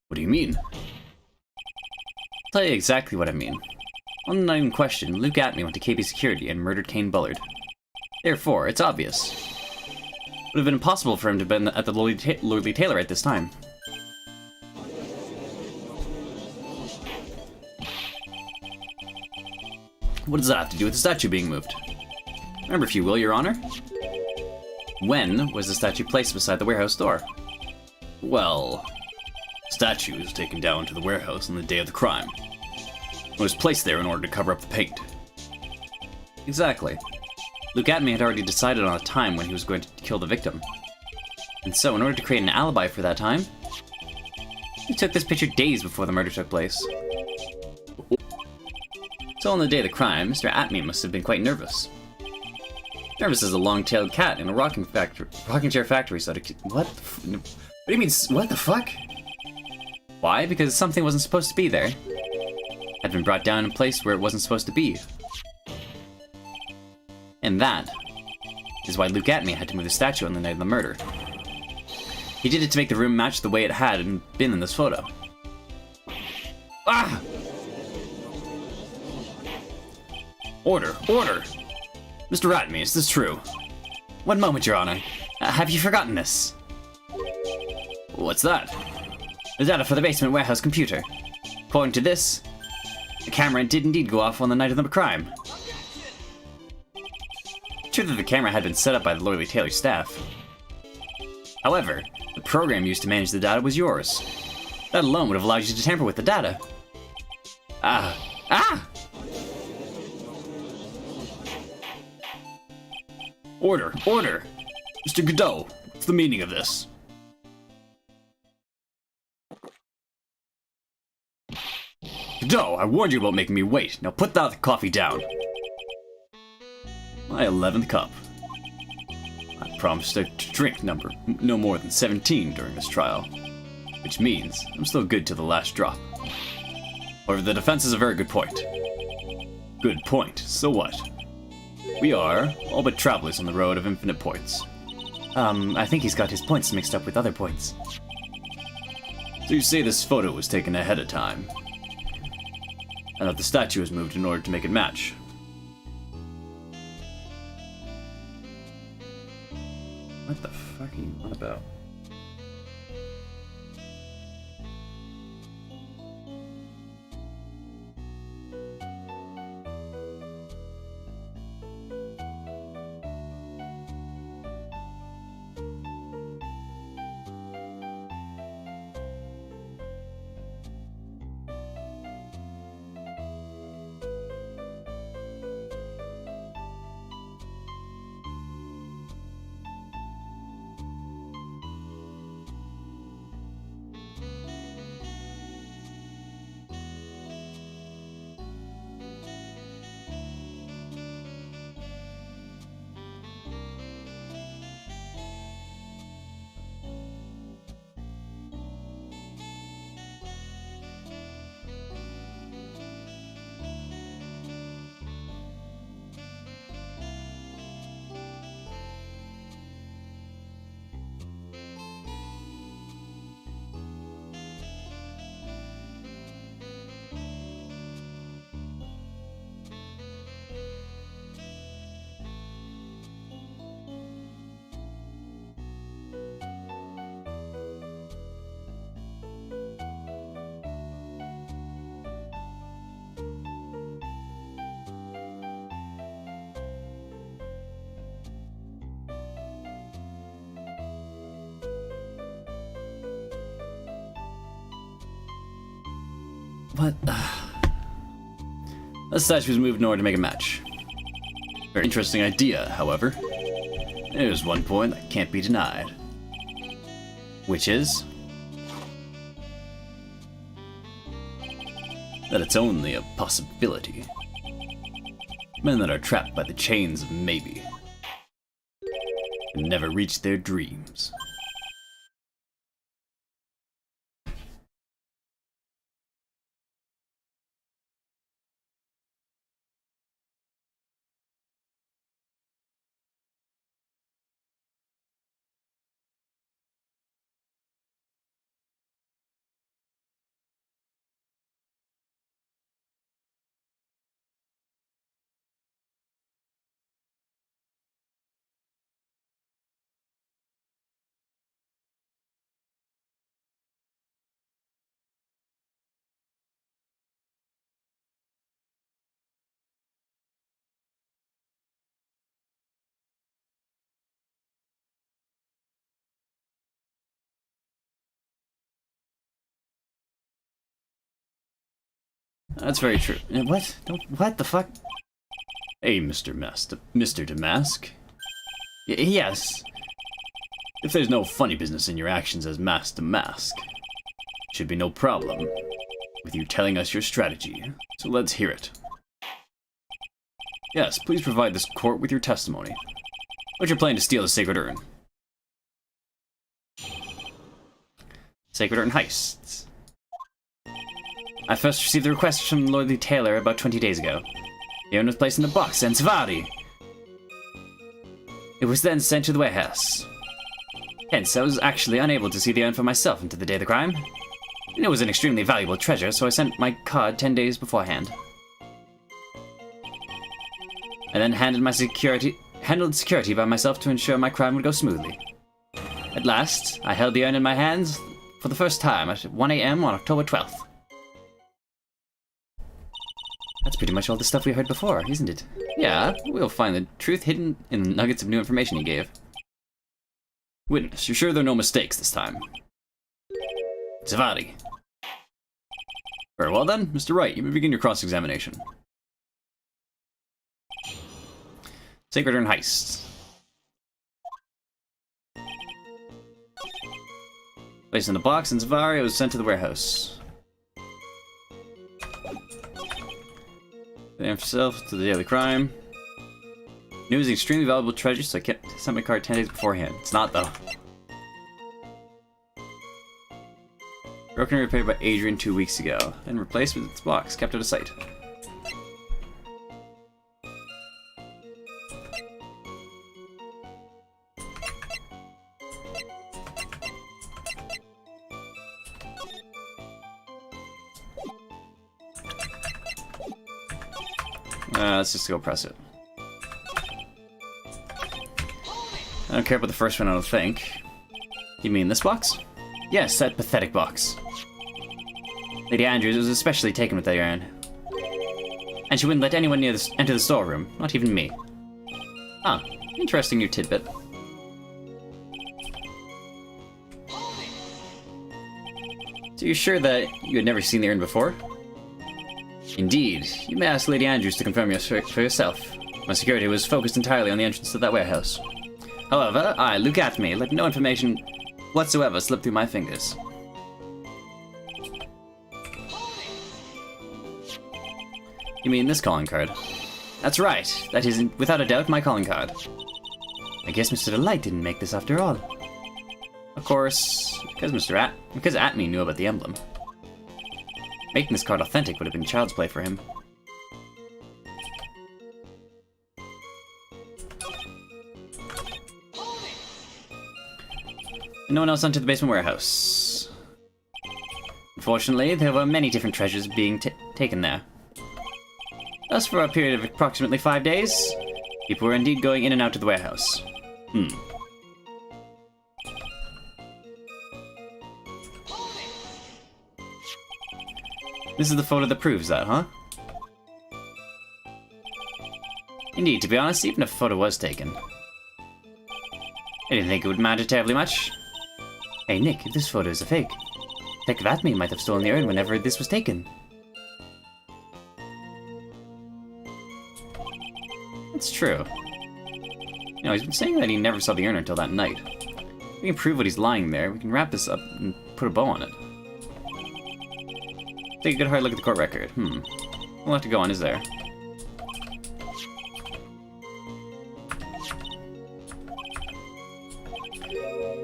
Speaker 1: What do you mean? I'll tell you exactly what I mean. On the night in question, Luke Atney went to KB Security and murdered Kane Bullard. Therefore, it's obvious. would have been impossible for him to have been at the Lordly Tailor at this time. What does that have to do with the statue being moved? Remember, if you will, Your Honor. When was the statue placed beside the warehouse door? Well, the statue was taken down to the warehouse on the day of the crime. It was placed there in order to cover up the paint. Exactly. Luke Atme had already decided on a time when he was going to kill the victim. And so, in order to create an alibi for that time, he took this picture days before the murder took place. So on the day of the crime, Mr. Atme must have been quite nervous. Nervous as a long-tailed cat in a rocking chair factory, so to... What do you mean, what the fuck? Why? Because something wasn't supposed to be there. Had been brought down in a place where it wasn't supposed to be. And that is why Luke Atme had to move the statue on the night of the murder. He did it to make the room match the way it had been in this photo. Ah! Order! Order! Mr. Atme, is this true? One moment, Your Honor. Have you forgotten this? What's that? The data for the basement warehouse computer. According to this, the camera did indeed go off on the night of the crime. True that the camera had been set up by the Lordly Tailor staff. However, the program used to manage the data was yours. That alone would have allowed you to tamper with the data. Ah! Order! Order! Mr. Godot, what's the meaning of this? Godot, I warned you about making me wait. Now put that coffee down. My 11th cup. I promised to drink no more than 17 during this trial. Which means I'm still good to the last drop. However, the defense is a very good point. Good point, so what? We are all but travelers on the road of infinite points. I think he's got his points mixed up with other points. So you say this photo was taken ahead of time? And that the statue was moved in order to make it match? What the fuck are you on about? What? The statue was moved in order to make a match. Very interesting idea, however. There's one point that can't be denied. Which is... that it's only a possibility. Men that are trapped by the chains of maybe can never reach their dreams. That's very true. What? What the fuck?
Speaker 2: Hey, Mr. Damask.
Speaker 1: Yes.
Speaker 2: If there's no funny business in your actions as Mask Damask, should be no problem with you telling us your strategy. So let's hear it. Yes, please provide this court with your testimony. What's your plan to steal the Sacred Urn?
Speaker 1: Sacred Urn heists. I first received the request from Lord Lee Taylor about 20 days ago. The urn was placed in a box in Savari. It was then sent to the warehouse. Hence, I was actually unable to see the urn for myself until the day of the crime. And it was an extremely valuable treasure, so I sent my card 10 days beforehand. I then handled security by myself to ensure my crime would go smoothly. At last, I held the urn in my hands for the first time at 1 AM on October 12th. That's pretty much all the stuff we heard before, isn't it?
Speaker 2: Yeah, we'll find the truth hidden in the nuggets of new information he gave. Witness, you're sure there are no mistakes this time?
Speaker 1: Savari.
Speaker 2: Very well then, Mr. Wright, you may begin your cross-examination.
Speaker 1: Sacred Urn heist. Placed in the box in Savari, it was sent to the warehouse. Then himself to the daily crime. Knew it was an extremely valuable treasure, so I sent my card 10 days beforehand. It's not, though. Broken and repaired by Adrian 2 weeks ago, then replaced with its box, kept out of sight. Let's just go press it. I don't care about the first one, I don't think. You mean this box? Yes, that pathetic box. Lady Andrews was especially taken with that urn. And she wouldn't let anyone enter the storeroom, not even me. Ah, interesting new tidbit. So you're sure that you had never seen the urn before? Indeed. You may ask Lady Andrews to confirm for yourself. My security was focused entirely on the entrance to that warehouse. However, I, Luke Atme, let no information whatsoever slip through my fingers. You mean this calling card? That's right. That is, without a doubt, my calling card. I guess Mr. Delight didn't make this after all. Of course, because Atme knew about the emblem. Making this card authentic would have been child's play for him. No one else entered the basement warehouse. Unfortunately, there were many different treasures being taken there. Thus, for a period of approximately 5 days, people were indeed going in and out of the warehouse. This is the photo that proves that, huh? Indeed, to be honest, even if a photo was taken, I didn't think it would matter terribly much. Hey Nick, if this photo is a fake, Detective Atme might have stolen the urn whenever this was taken. It's true. You know, he's been saying that he never saw the urn until that night. If we can prove what he's lying there, we can wrap this up and put a bow on it. Take a good hard look at the court record. We'll have to go on, is there?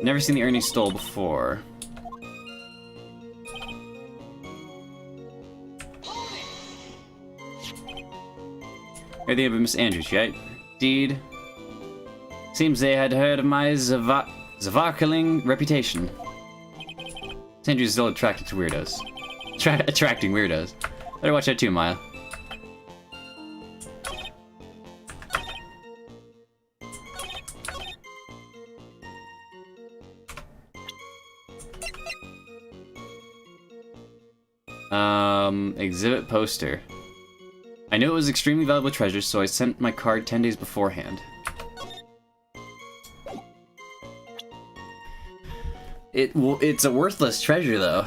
Speaker 1: Never seen the urn he stole before. Heard the name of Miss Andrews, right? Indeed. Seems they had heard of my Zavarkaling reputation. Miss Andrews is still attracted to weirdos. Attracting weirdos. Better watch out too, Maya. Exhibit poster. I knew it was extremely valuable treasure, so I sent my card 10 days beforehand. It's a worthless treasure, though.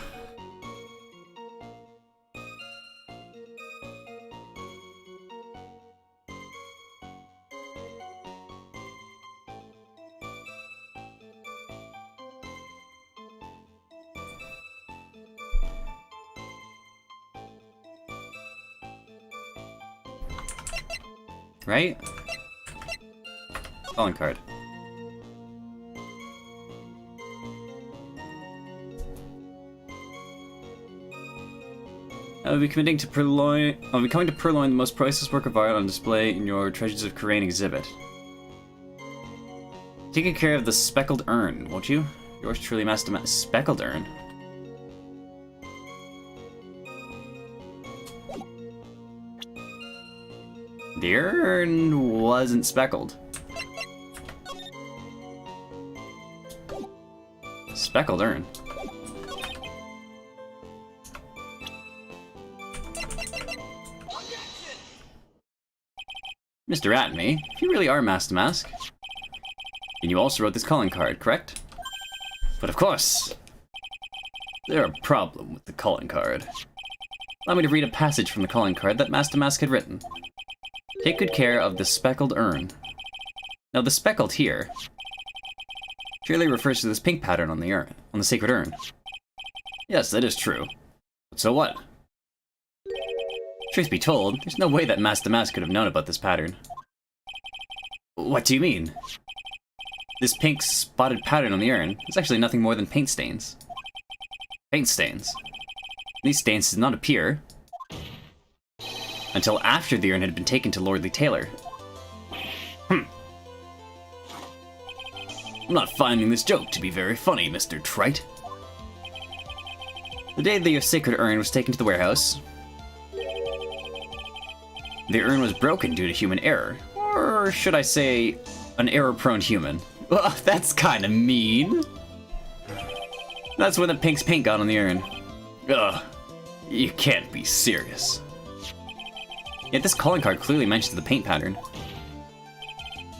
Speaker 1: right? Calling card. I'll be coming to Purloin the most priceless work of art on display in your Treasures of Karain exhibit. Taking care of the speckled urn, won't you? Yours truly, Master Speckled urn? The urn wasn't speckled. Speckled urn. Mr. Atme, if you really are Master Mask, and you also wrote this calling card, correct? But of course, there's a problem with the calling card. Allow me to read a passage from the calling card that Master Mask had written. Take good care of the speckled urn. Now the speckled here surely refers to this pink pattern on the urn, on the sacred urn. Yes, that is true. But so what? Truth be told, there's no way that Master Mask could have known about this pattern. What do you mean? This pink spotted pattern on the urn is actually nothing more than paint stains. Paint stains. These stains did not appear until after the urn had been taken to Lordly Taylor. I'm not finding this joke to be very funny, Mr. Trite. The day that your sacred urn was taken to the warehouse, the urn was broken due to human error. Or should I say, an error-prone human. Well, that's kind of mean. That's when the pink's paint got on the urn. Ugh, you can't be serious. Yet this calling card clearly mentions the paint pattern.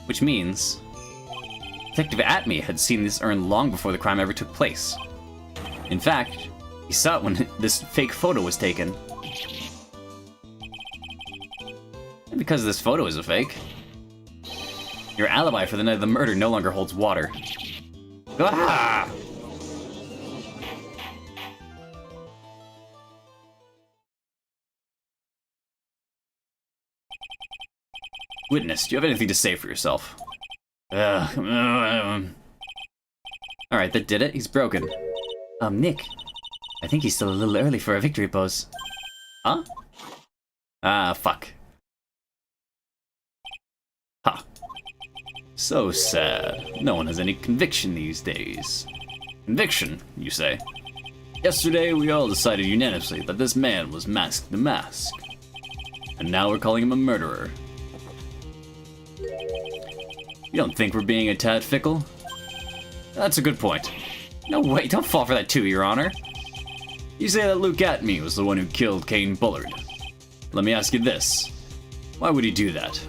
Speaker 1: Which means Detective Atme had seen this urn long before the crime ever took place. In fact, he saw it when this fake photo was taken. And because this photo is a fake, your alibi for the night of the murder no longer holds water. Ah! Witness, do you have anything to say for yourself? Alright, that did it. He's broken. Nick. I think he's still a little early for a victory pose. Huh? Ah, fuck. Ha. So sad. No one has any conviction these days. Conviction, you say? Yesterday, we all decided unanimously that this man was Mask the Mask. And now we're calling him a murderer. You don't think we're being a tad fickle? That's a good point. No, wait, don't fall for that too, Your Honor. You say that Luke Atme was the one who killed Cain Bullard. Let me ask you this. Why would he do that?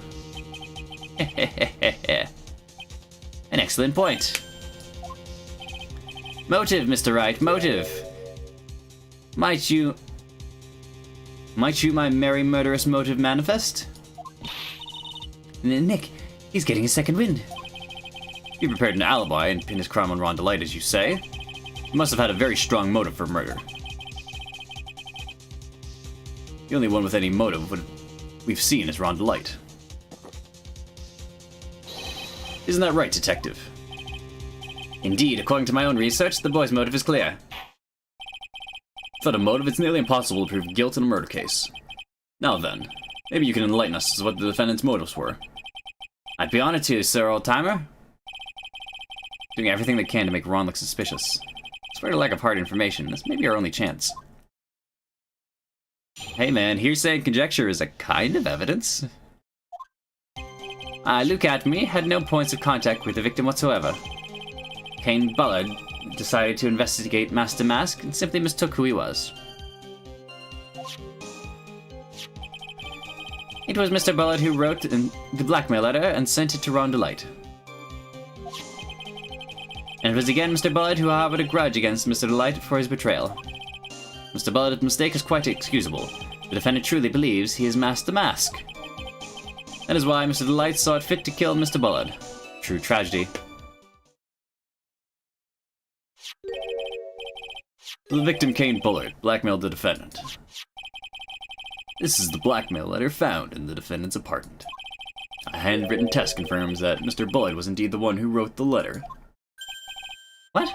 Speaker 1: An excellent point. Motive, Mr. Wright, motive. Might you, my merry murderous motive manifest? Nick, he's getting a second wind. You prepared an alibi and pinned his crime on Ron Delight, as you say. He must have had a very strong motive for murder. The only one with any motive we've seen is Ron Delight. Isn't that right, Detective? Indeed, according to my own research, the boy's motive is clear. Without a motive, it's nearly impossible to prove guilt in a murder case. Now then, maybe you can enlighten us as to what the defendant's motives were. I'd be honored to, Sir Old-Timer. Doing everything they can to make Ron look suspicious. Despite a lack of hard information, this may be our only chance. Hey man, hearsay and conjecture is a kind of evidence. Luke Atme had no points of contact with the victim whatsoever. Cain Bullard decided to investigate Master Mask and simply mistook who he was. It was Mr. Bullard who wrote the blackmail letter and sent it to Ron Delight. And it was again Mr. Bullard who harbored a grudge against Mr. Delight for his betrayal. Mr. Bullard's mistake is quite excusable. The defendant truly believes he is Master Mask. That is why Mr. Delight saw it fit to kill Mr. Bullard. True tragedy. The victim, Cain Bullard, blackmailed the defendant. This is the blackmail letter found in the defendant's apartment.
Speaker 2: A handwritten test confirms that Mr. Bullet was indeed the one who wrote the letter.
Speaker 1: What?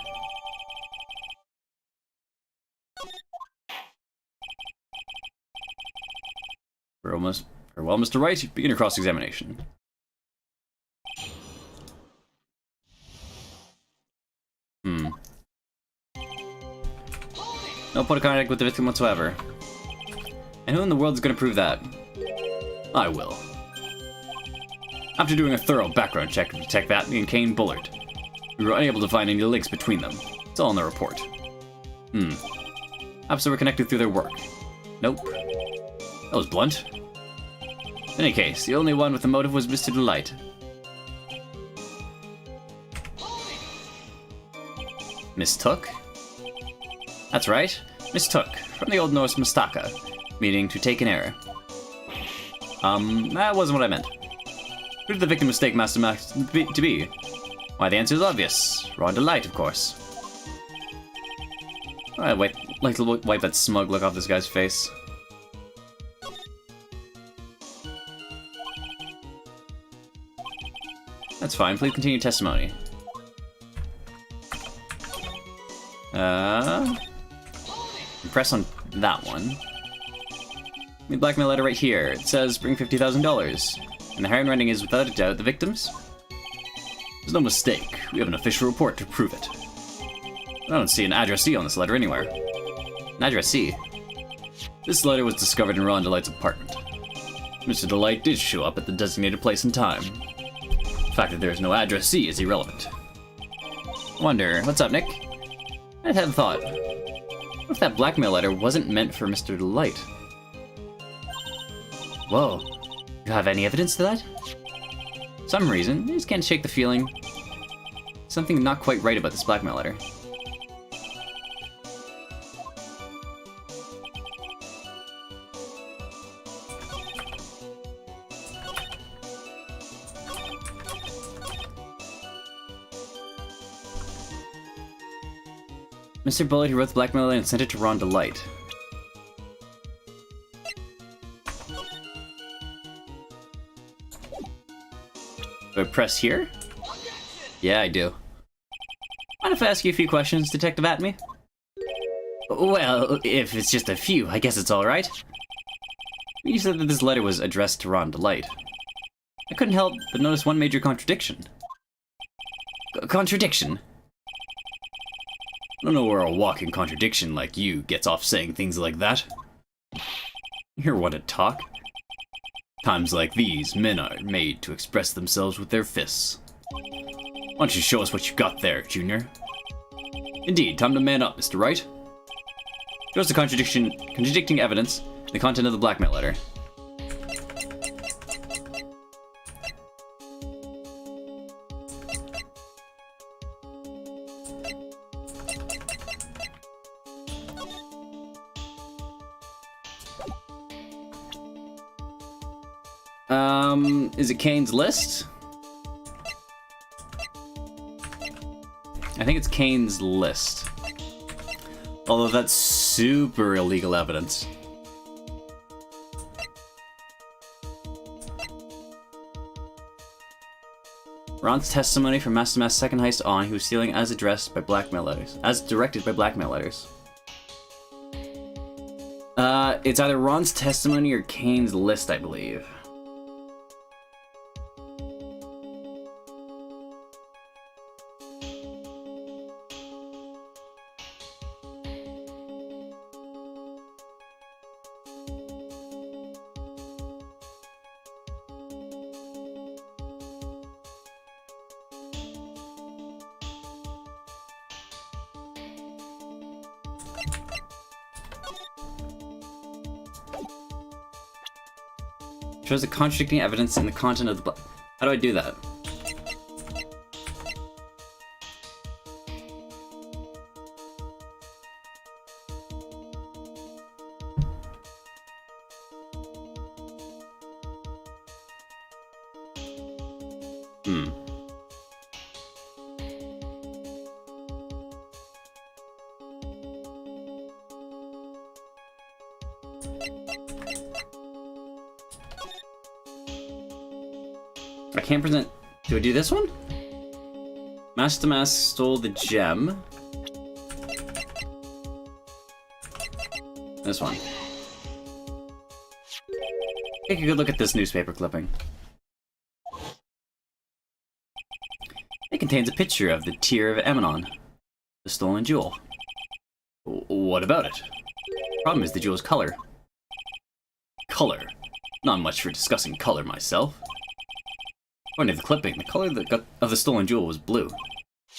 Speaker 2: Very well, Mr. Wright, begin your cross-examination.
Speaker 1: No point of contact with the victim whatsoever. And who in the world is going to prove that?
Speaker 2: I will. After doing a thorough background check to detect that and Kane Bullard, we were unable to find any links between them. It's all in the report. Perhaps they were connected through their work.
Speaker 1: Nope.
Speaker 2: That was blunt.
Speaker 1: In any case, the only one with a motive was Mr. Delight.
Speaker 2: Mistook?
Speaker 1: That's right, mistook, from the Old Norse mistaka, meaning to take an error.
Speaker 2: That wasn't what I meant. Who did the victim mistake Master Max to be?
Speaker 1: Why, the answer is obvious. Ron Delight, of course. I'd like to wipe that smug look off this guy's face. That's fine, please continue testimony. Press on that one. The blackmail letter right here. It says bring $50,000. And the handwriting is without a doubt the victim's?
Speaker 2: There's no mistake. We have an official report to prove it.
Speaker 1: I don't see an addressee on this letter anywhere. An addressee?
Speaker 2: This letter was discovered in Ron Delight's apartment. Mr. Delight did show up at the designated place and time. The fact that there is no addressee is irrelevant.
Speaker 1: Wonder, what's up, Nick? I had a thought. What if that blackmail letter wasn't meant for Mr. Delight? Whoa. You have any evidence to that? For some reason, I just can't shake the feeling. Something not quite right about this blackmail letter. Mr. Bullet, who wrote the blackmail letter and sent it to Ron Delight. Do I press here? Yeah, I do. Mind if I ask you a few questions, Detective Atme? Well, if it's just a few, I guess it's alright. You said that this letter was addressed to Ron Delight. I couldn't help but notice one major contradiction. Contradiction?
Speaker 2: I don't know where a walking contradiction like you gets off saying things like that. You're one to talk. Times like these, men are made to express themselves with their fists. Why don't you show us what you got there, Junior? Indeed, time to man up, Mr. Wright.
Speaker 1: Show us the contradicting evidence in the content of the blackmail letter. Is it Kane's list? I think it's Kane's list. Although that's super illegal evidence. Ron's testimony from Master Mass second heist on, he was stealing as addressed by blackmail letters. As directed by blackmail letters. It's either Ron's testimony or Kane's list, I believe. Shows the contradicting evidence in the content of the How do I do that? can't present... Do I do this one? Mask to Mask stole the gem. This one. Take a good look at this newspaper clipping. It contains a picture of the Tear of Emanon, the stolen jewel. What about it? Problem is the jewel's color. Color? Not much for discussing color myself. According to the clipping, the color of the stolen jewel was blue.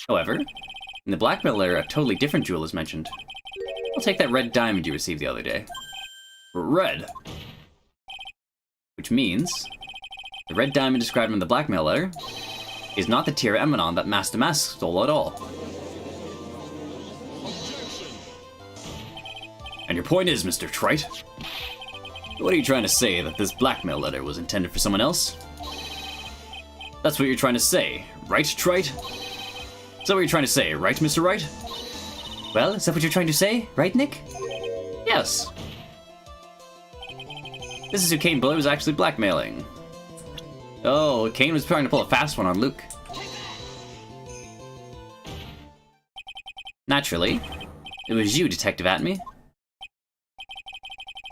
Speaker 1: However, in the blackmail letter, a totally different jewel is mentioned. I'll take that red diamond you received the other day. Red? Which means, the red diamond described in the blackmail letter is not the Tear of Emanon that Mask to Mask stole at all. And your point is, Mr. Trite? What are you trying to say, that this blackmail letter was intended for someone else? That's what you're trying to say, right, Trite? Is that what you're trying to say, right, Mr. Wright?
Speaker 3: Well, is that what you're trying to say, right, Nick?
Speaker 1: Yes. This is who Kane Bullet was actually blackmailing. Oh, Kane was trying to pull a fast one on Luke. Naturally, it was you, Detective Atme.
Speaker 3: Do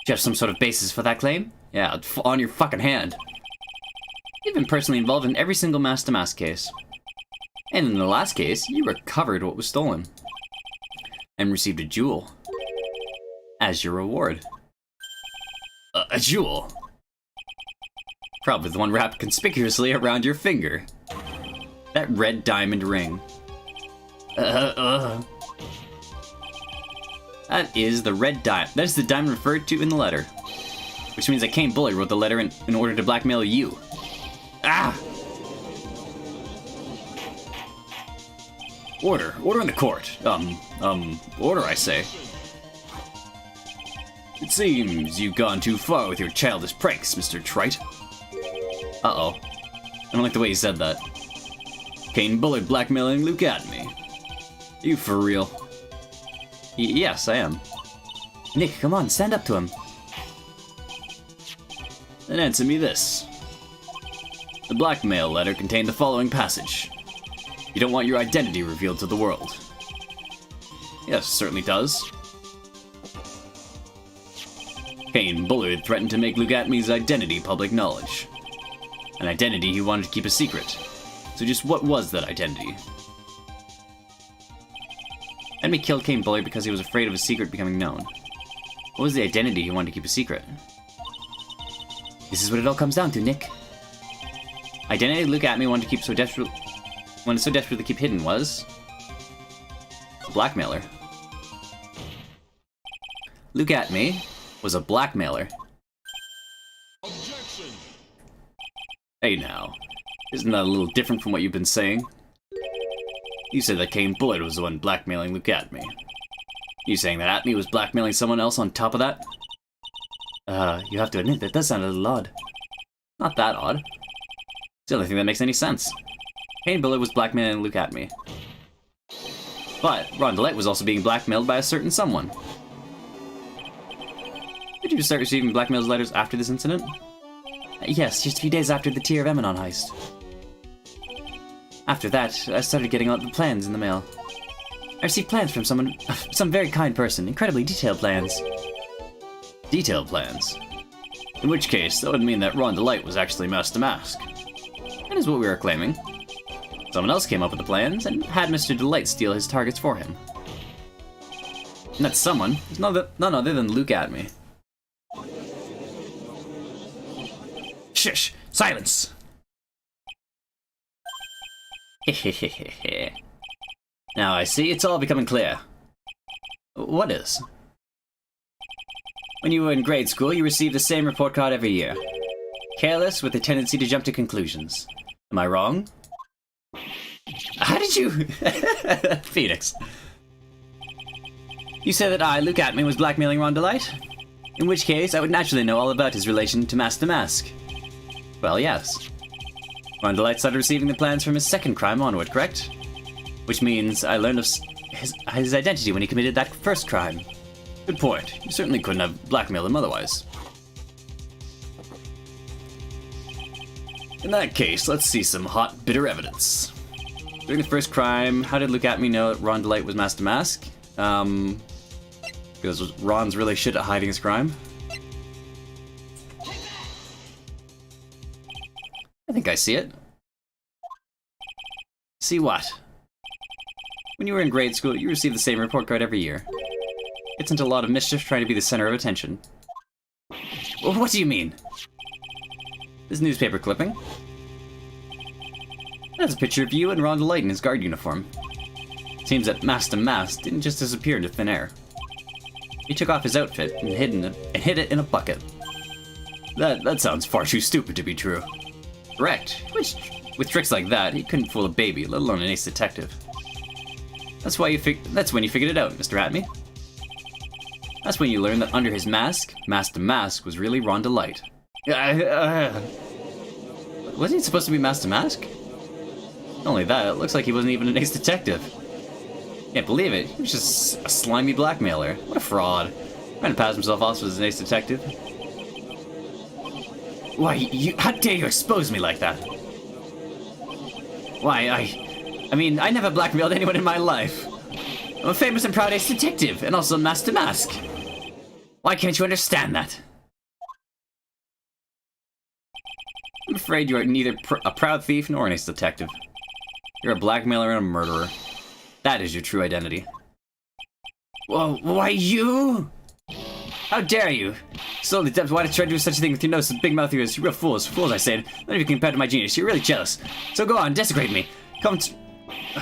Speaker 3: you have some sort of basis for that claim?
Speaker 1: Yeah, on your fucking hand. You've been personally involved in every single Mask to Mask case. And in the last case, you recovered what was stolen. And received a jewel. As your reward. A jewel? Probably the one wrapped conspicuously around your finger. That red diamond ring. That is the red diamond. That is the diamond referred to in the letter. Which means that Kane Bullet wrote the letter in order to blackmail you. Ah! Order. Order in the court. Order, I say. It seems you've gone too far with your childish pranks, Mr. Trite. Uh-oh. I don't like the way you said that. Kane Bullet blackmailing Luke Atme. You for real? Yes, I am.
Speaker 3: Nick, come on, stand up to him.
Speaker 1: Then answer me this. The blackmail letter contained the following passage. You don't want your identity revealed to the world. Yes, certainly does. Kane Bullard threatened to make Luke Atme's identity public knowledge. An identity he wanted to keep a secret. So just what was that identity? Atme killed Kane Bullard because he was afraid of his secret becoming known. What was the identity he wanted to keep a secret?
Speaker 3: This is what it all comes down to, Nick.
Speaker 1: Identity Luke Atme wanted to so desperately keep hidden was... a blackmailer. Luke Atme was a blackmailer.
Speaker 4: Objection.
Speaker 1: Hey now, isn't that a little different from what you've been saying? You said that Kane Bullard was the one blackmailing Luke Atme. You saying that Atme was blackmailing someone else on top of that?
Speaker 3: You have to admit, that does sound a little odd.
Speaker 1: Not that odd. It's the only thing that makes any sense. Kane Bullard was blackmailing Luke Atme. But Rondelette was also being blackmailed by a certain someone. Did you start receiving blackmail letters after this incident?
Speaker 3: Yes, just a few days after the Tear of Emanon heist. After that, I started getting all the plans in the mail. I received plans from some very kind person, incredibly detailed plans.
Speaker 1: Detailed plans? In which case, that would mean that Ron Delight was actually Mask to Mask. That is what we were claiming. Someone else came up with the plans and had Mr. Delight steal his targets for him. And that someone is none other than Luke Atme.
Speaker 3: Shush! Silence!
Speaker 1: Now I see it's all becoming clear. What is? When you were in grade school, you received the same report card every year. Careless with a tendency to jump to conclusions. Am I wrong? How did you... Phoenix. You said that I, Luke Atme, was blackmailing Ron Delight? In which case, I would naturally know all about his relation to Mask to Mask. Well, yes. Ron Delight started receiving the plans from his second crime onward, correct? Which means I learned of his identity when he committed that first crime. Good point. You certainly couldn't have blackmailed him otherwise.
Speaker 2: In that case, let's see some hot, bitter evidence. During the first crime, how did Look At Me know that Ron DeLite was Mask to Mask? Because Ron's really shit at hiding his crime.
Speaker 1: I think I see it.
Speaker 2: See what?
Speaker 1: When you were in grade school, you received the same report card every year. Gets into a lot of mischief trying to be the center of attention.
Speaker 2: Well, what do you mean?
Speaker 1: This newspaper clipping. That's a picture of you and Ron DeLite in his guard uniform. Seems that Mask to Mask didn't just disappear into thin air. He took off his outfit and hid it in a bucket.
Speaker 2: That sounds far too stupid to be true.
Speaker 1: Correct. With tricks like that, he couldn't fool a baby, let alone an ace detective. That's when you figured it out, Mr. Atme. That's when you learned that under his mask, Mask to Mask was really Ron DeLite. Wasn't he supposed to be Mask to Mask? Not only that, it looks like he wasn't even an ace detective. Can't believe it, he was just a slimy blackmailer. What a fraud. Trying to pass himself off as an ace detective.
Speaker 2: Why, how dare you expose me like that?
Speaker 1: Why, I mean, I never blackmailed anyone in my life. I'm a famous and proud ace detective, and also Mask to Mask. Why can't you understand that? I'm afraid you are neither a proud thief nor an ace detective. You're a blackmailer and a murderer. That is your true identity.
Speaker 2: Well, why you?
Speaker 1: How dare you? Slowly, Debs, why did you try to do such a thing with your nose and big mouth of yours? You're real fools. Fools, I said. Not even compared to my genius. You're really jealous. So go on, desecrate me. Come to...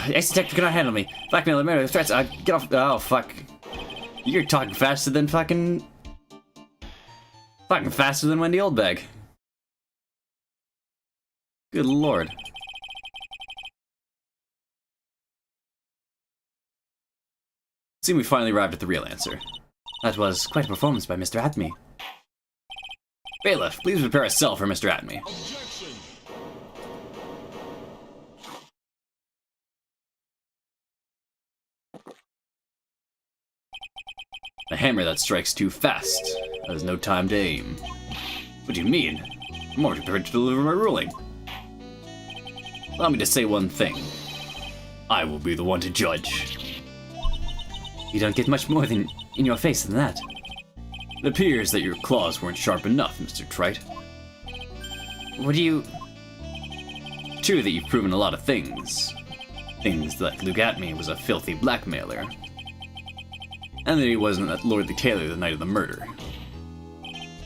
Speaker 1: Ace detective cannot handle me. Blackmailer, murder, threats. Get off... Oh, fuck. You're talking faster than fucking... Fucking faster than Wendy Oldbag. Good lord. Seems we finally arrived at the real answer. That was quite a performance by Mr. Atme.
Speaker 2: Bailiff, please prepare a cell for Mr. Atme. A hammer that strikes too fast has no time to aim. What do you mean? I'm already prepared to deliver my ruling. Allow me to say one thing. I will be the one to judge.
Speaker 1: You don't get much more than in your face than that.
Speaker 2: It appears that your claws weren't sharp enough, Mr. Trite.
Speaker 1: What do you...
Speaker 2: True that you've proven a lot of things. Things that Look At Me was a filthy blackmailer. And that he wasn't that Lord the Tailor the night of the murder.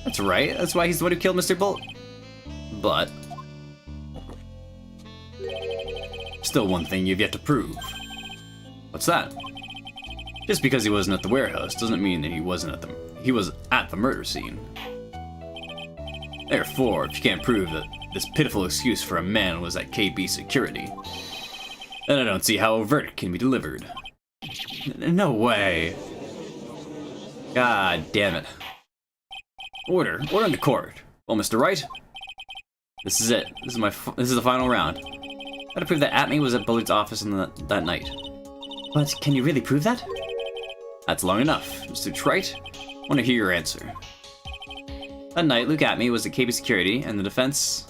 Speaker 1: That's right, that's why he's the one who killed Mr. Bolt.
Speaker 2: But... still one thing you've yet to prove. What's that? Just because he wasn't at the warehouse doesn't mean that he was at the murder scene. Therefore, if you can't prove that this pitiful excuse for a man was at KB security, then I don't see how a verdict can be delivered.
Speaker 1: No way. God damn it.
Speaker 2: Order in the court. Well, Mr. Wright,
Speaker 1: This is it. This is the final round. Gotta prove that Atme was at Bullard's office on that night. But can you really prove that?
Speaker 2: that's long enough. Mr. Trite, I want to hear your answer.
Speaker 1: That night, Luke Atme was at KB Security, and the defense...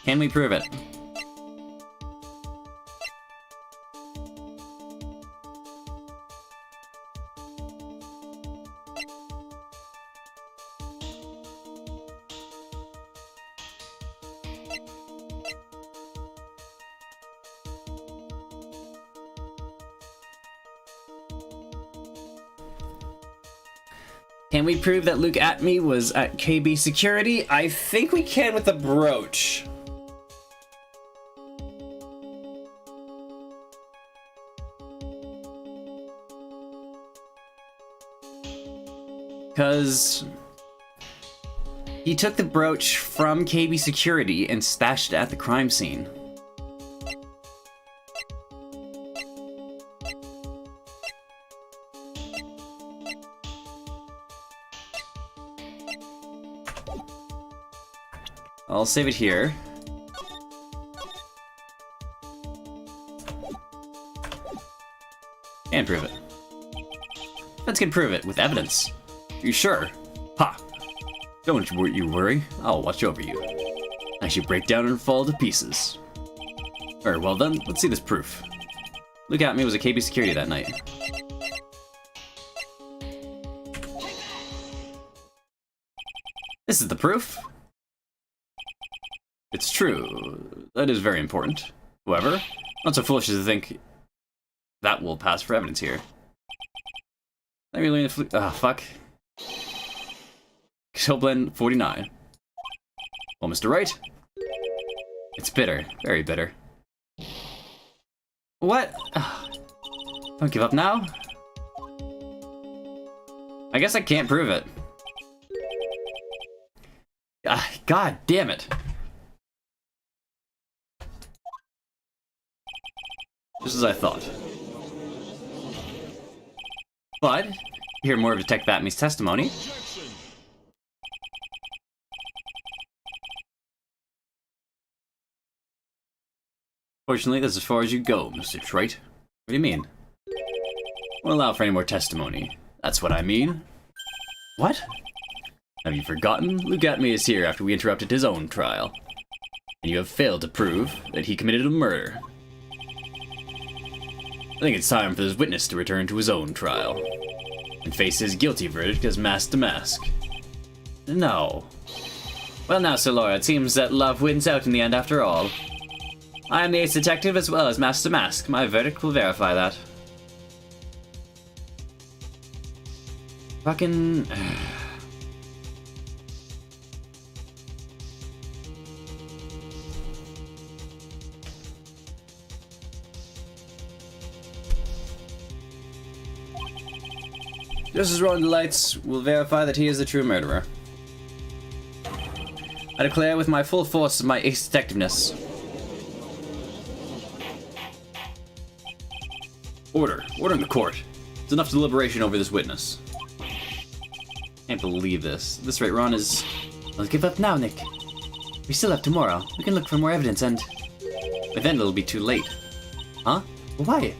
Speaker 1: Can we prove it? Can we prove that Luke Atme was at KB Security? I think we can with the brooch. Because he took the brooch from KB Security and stashed it at the crime scene. I'll save it here. can prove it. Defense can prove it with evidence.
Speaker 2: You sure? Ha! Don't you worry. I'll watch over you. As you break down and fall to pieces. Very well then, let's see this proof.
Speaker 1: Luke at me was a KB security that night. This is the proof?
Speaker 2: It's true. That is very important. However, not so foolish as to think that will pass for evidence here.
Speaker 1: Let me learn the fuck.
Speaker 2: Killblend 49. Well, Mr. Wright?
Speaker 1: It's bitter. Very bitter. What? Don't give up now. I guess I can't prove it. God damn it.
Speaker 2: Just as I thought.
Speaker 1: But, hear more of Detective Atmy's testimony.
Speaker 2: Fortunately, that's as far as you go, Mr. Trite.
Speaker 1: What do you mean?
Speaker 2: Won't allow for any more testimony. That's what I mean.
Speaker 1: What?
Speaker 2: Have you forgotten? Luke Atmy is here after we interrupted his own trial. And you have failed to prove that he committed a murder. I think it's time for this witness to return to his own trial. And face his guilty verdict as mask to mask.
Speaker 1: No. Well now, Sir Laura, it seems that love wins out in the end after all. I am the ace detective as well as mask to mask. My verdict will verify that. Fucking... Just as rolling the lights will verify that he is the true murderer. I declare with my full force of my ace detectiveness.
Speaker 2: Order. Order in the court. It's enough deliberation over this witness.
Speaker 1: Can't believe this. At this rate, Ron is... Let's give up now, Nick. We still have tomorrow. We can look for more evidence and... But then it'll be too late. Huh? Why?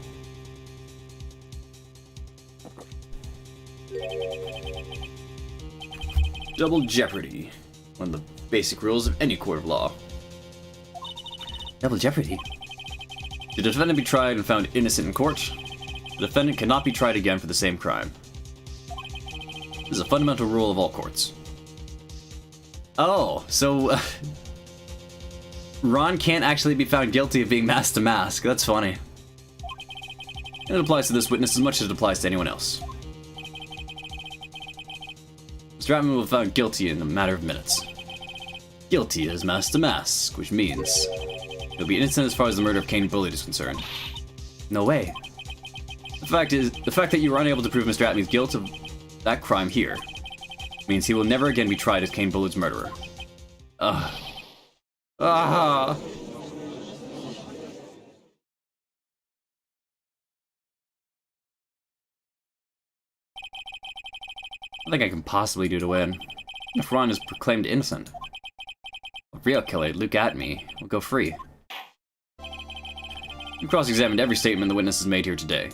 Speaker 2: Double jeopardy. One of the basic rules of any court of law.
Speaker 1: Double jeopardy?
Speaker 2: The defendant be tried and found innocent in court. The defendant cannot be tried again for the same crime. This is a fundamental rule of all courts.
Speaker 1: Oh, so... Ron can't actually be found guilty of being mask to mask. That's funny.
Speaker 2: And it applies to this witness as much as it applies to anyone else. Mr. Atman will be found guilty in a matter of minutes. Guilty as mask to mask, which means he'll be innocent as far as the murder of Kane Bullitt is concerned.
Speaker 1: No way.
Speaker 2: The fact that you were unable to prove Mr. Atmy's guilt of that crime here means he will never again be tried as Kane Bullitt's murderer.
Speaker 1: Ugh. Ah. I think I can possibly do to win. If Ron is proclaimed innocent, the real killer, Luke Atmy, will go free.
Speaker 2: You cross-examined every statement the witness has made here today.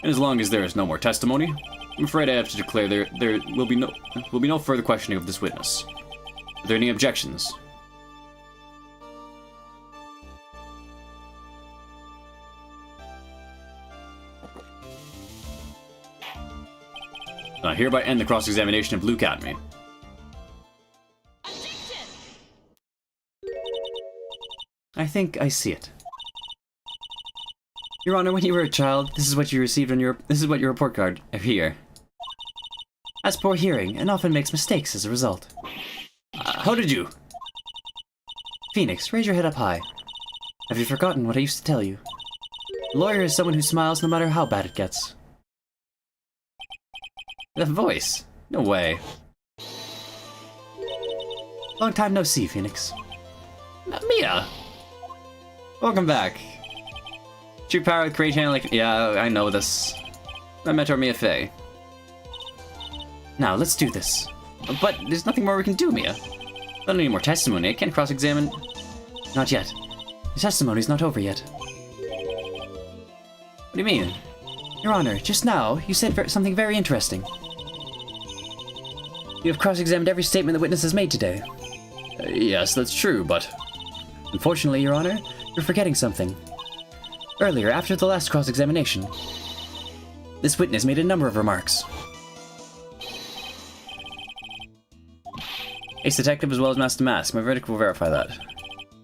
Speaker 2: And as long as there is no more testimony, I'm afraid I have to declare there will be no further questioning of this witness. Are there any objections? I hereby end the cross-examination of Luke Atmy.
Speaker 1: I think I see it. Your Honor, when you were a child, this is what you received on your report card here. Has poor hearing and often makes mistakes as a result.
Speaker 2: How did you?
Speaker 1: Phoenix, raise your head up high. Have you forgotten what I used to tell you? A lawyer is someone who smiles no matter how bad it gets. That voice? No way. Long time no see, Phoenix.
Speaker 2: Mia!
Speaker 1: Welcome back. True power with great channel like... Yeah, I know this. My mentor, Mia Fey. Now, let's do this. But there's nothing more we can do, Mia. I don't need any more testimony. I can't cross-examine... Not yet. The testimony's not over yet. What do you mean?
Speaker 3: Your Honor, just now, you said something very interesting. You have cross-examined every statement the witness has made today.
Speaker 2: Yes, that's true, but...
Speaker 3: Unfortunately, Your Honor, you're forgetting something. Earlier, after the last cross-examination, this witness made a number of remarks.
Speaker 2: Ace Detective as well as Master Mask. My verdict will verify that.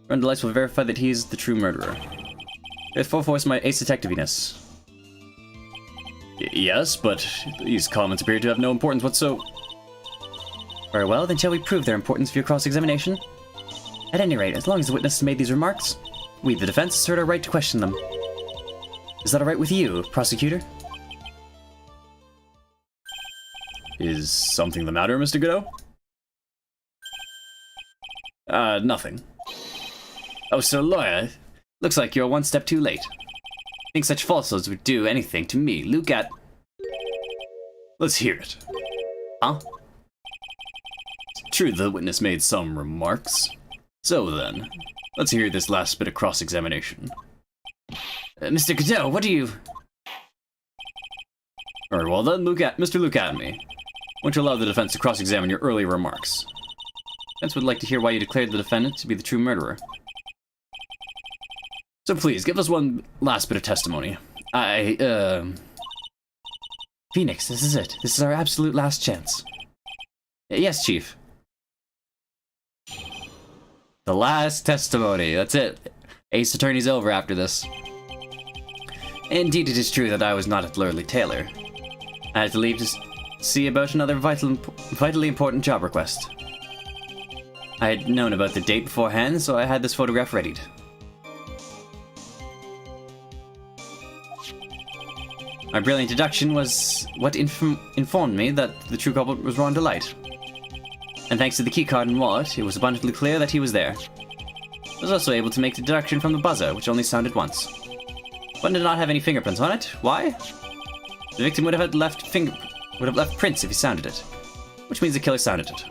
Speaker 2: Run the lights will verify that he is the true murderer. With full force my Ace Detectiviness. Yes, but these comments appear to have no importance whatsoever.
Speaker 3: Very well, then shall we prove their importance for your cross-examination? At any rate, as long as the witness has made these remarks, we, the defense, assert our right to question them. Is that alright with you, prosecutor?
Speaker 2: Is something the matter, Mr. Godot? Nothing.
Speaker 3: Oh, Sir Lawyer, looks like you're one step too late. I think such falsehoods would do anything to me. Look at...
Speaker 2: Let's hear it.
Speaker 3: Huh?
Speaker 2: It's true the witness made some remarks. So then, let's hear this last bit of cross-examination.
Speaker 3: Mr. Godot, what do you...
Speaker 2: Very well then, Mr. Luke Acme. Won't you allow the defense to cross-examine your earlier remarks?
Speaker 3: Defense would like to hear why you declared the defendant to be the true murderer.
Speaker 2: So please, give us one last bit of testimony.
Speaker 3: Phoenix, this is it. This is our absolute last chance. Yes, Chief.
Speaker 1: The last testimony. That's it. Ace Attorney's over after this.
Speaker 3: Indeed, it is true that I was not at Lurley Taylor. I had to leave to see about another vitally important job request. I had known about the date beforehand, so I had this photograph readied. My brilliant deduction was what informed me that the true culprit was Ron Delight. And thanks to the keycard and wallet, it was abundantly clear that he was there. I was also able to make the deduction from the buzzer, which only sounded once. One did not have any fingerprints on it. Why? The victim would have left prints if he sounded it, which means the killer sounded it.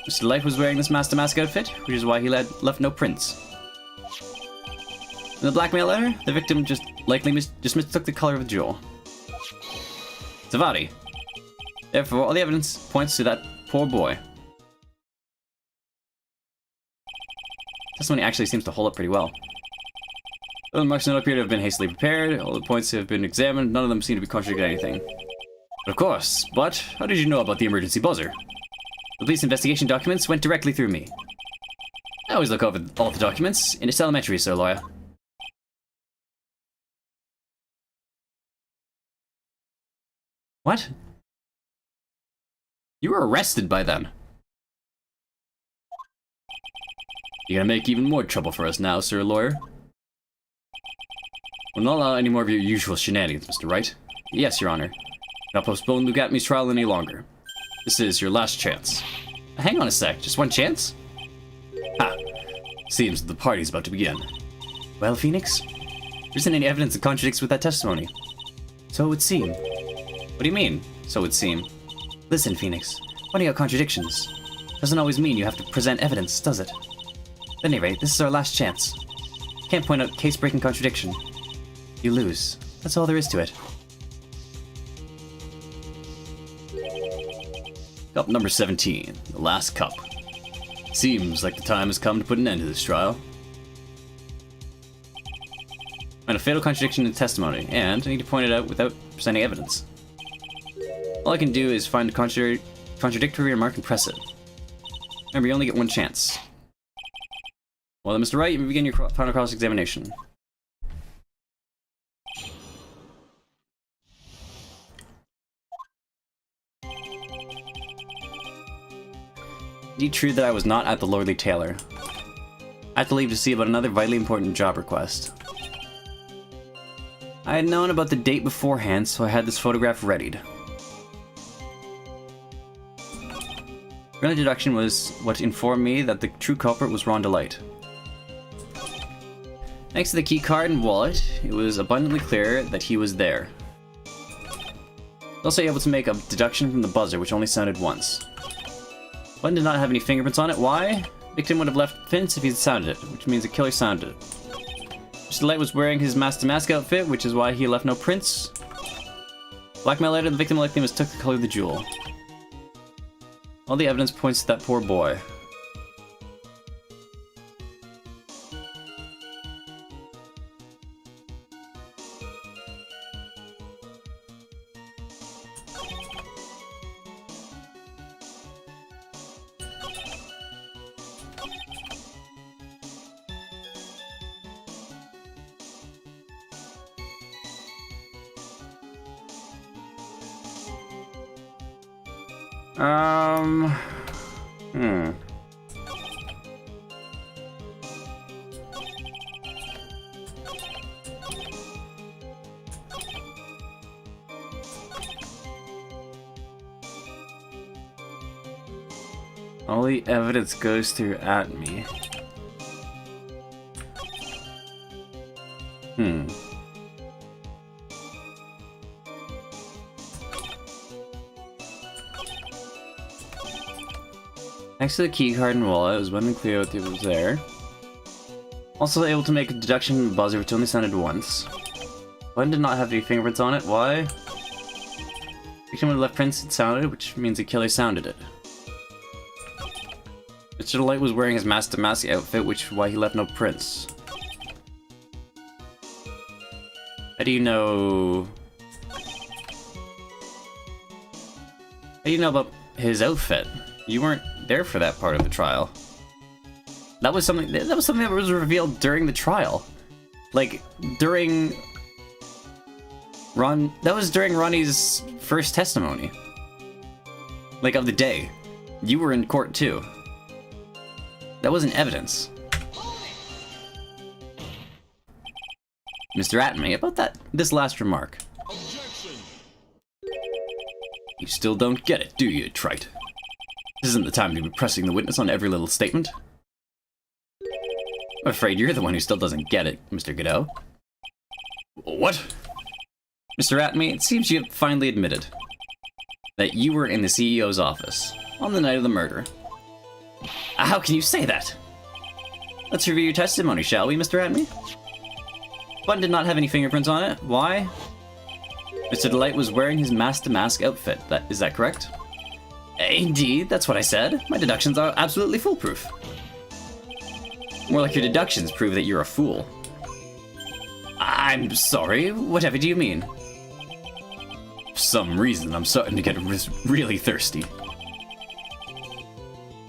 Speaker 3: Mr. Delight was wearing this Master Mask outfit, which is why he left no prints. In the blackmail letter, the victim just likely mistook the color of the jewel. Zavadi. Therefore, all the evidence points to that poor boy. Testimony actually seems to hold up pretty well. The remarks don't appear to have been hastily prepared, all the points have been examined, none of them seem to be contradicting anything.
Speaker 2: Of course, but how did you know about the emergency buzzer?
Speaker 3: The police investigation documents went directly through me. I always look over all the documents, and it's elementary, Sir Lawyer. What?
Speaker 2: You were arrested by them. You're gonna make even more trouble for us now, Sir Lawyer. We'll not allow any more of your usual shenanigans, Mr. Wright.
Speaker 3: Yes, Your Honor.
Speaker 2: Now postpone Luke Atme's trial any longer. This is your last chance.
Speaker 3: Hang on a sec, just one chance?
Speaker 2: Ha! Seems the party's about to begin.
Speaker 3: Well, Phoenix, there isn't any evidence that contradicts with that testimony. So it would seem. What do you mean, so it would seem? Listen, Phoenix, pointing out contradictions doesn't always mean you have to present evidence, does it? At any rate, this is our last chance. You can't point out case-breaking contradiction. You lose. That's all there is to it.
Speaker 2: Cup number 17, the last cup. Seems like the time has come to put an end to this trial.
Speaker 3: Find a fatal contradiction in testimony, and I need to point it out without presenting evidence. All I can do is find a contradictory remark and press it. Remember, you only get one chance. Well then, Mr. Wright, you may begin your final cross-examination. Indeed true that I was not at the Lordly Taylor. I had to leave to see about another vitally important job request. I had known about the date beforehand, so I had this photograph readied. Early deduction was what informed me that the true culprit was Ron Delight. Thanks to the keycard and wallet, it was abundantly clear that he was there. I was also able to make a deduction from the buzzer, which only sounded once. One did not have any fingerprints on it. Why? Victim would have left prints if he sounded it, which means the killer sounded it. Mr. Delight was wearing his Master Mask outfit, which is why he left no prints. Blackmail later, the victim likely mistook the color of the jewel. All the evidence points to that poor boy. Hmm. All the evidence goes through at me. Hmm. Next to the keycard and wallet, it was when clear what was there. Also able to make a deduction from the buzzer, which only sounded once. One did not have any fingerprints on it. Why? Victim would have left prints it sounded, which means the killer sounded it. Mr. Delight was wearing his mask to mask outfit, which is why he left no prints. How do you know? How do you know about his outfit? You weren't there for that part of the trial. That was something that was revealed during the trial. Like during that was during Ronnie's first testimony. Like of the day. You were in court too. That wasn't evidence. Mr. Atme, about this last remark.
Speaker 4: Objection.
Speaker 2: You still don't get it, do you, Trite? This isn't the time to be pressing the witness on every little statement. I'm afraid you're the one who still doesn't get it, Mr. Godot. What?
Speaker 3: Mr. Atme, it seems you have finally admitted that you were in the CEO's office on the night of the murder. How can you say that? Let's review your testimony, shall we, Mr. Atme? Button did not have any fingerprints on it. Why? Mr. Delight was wearing his mask-to-mask outfit. Is that correct? Indeed, that's what I said. My deductions are absolutely foolproof. More like your deductions prove that you're a fool. I'm sorry, whatever do you mean?
Speaker 2: For some reason, I'm starting to get really thirsty.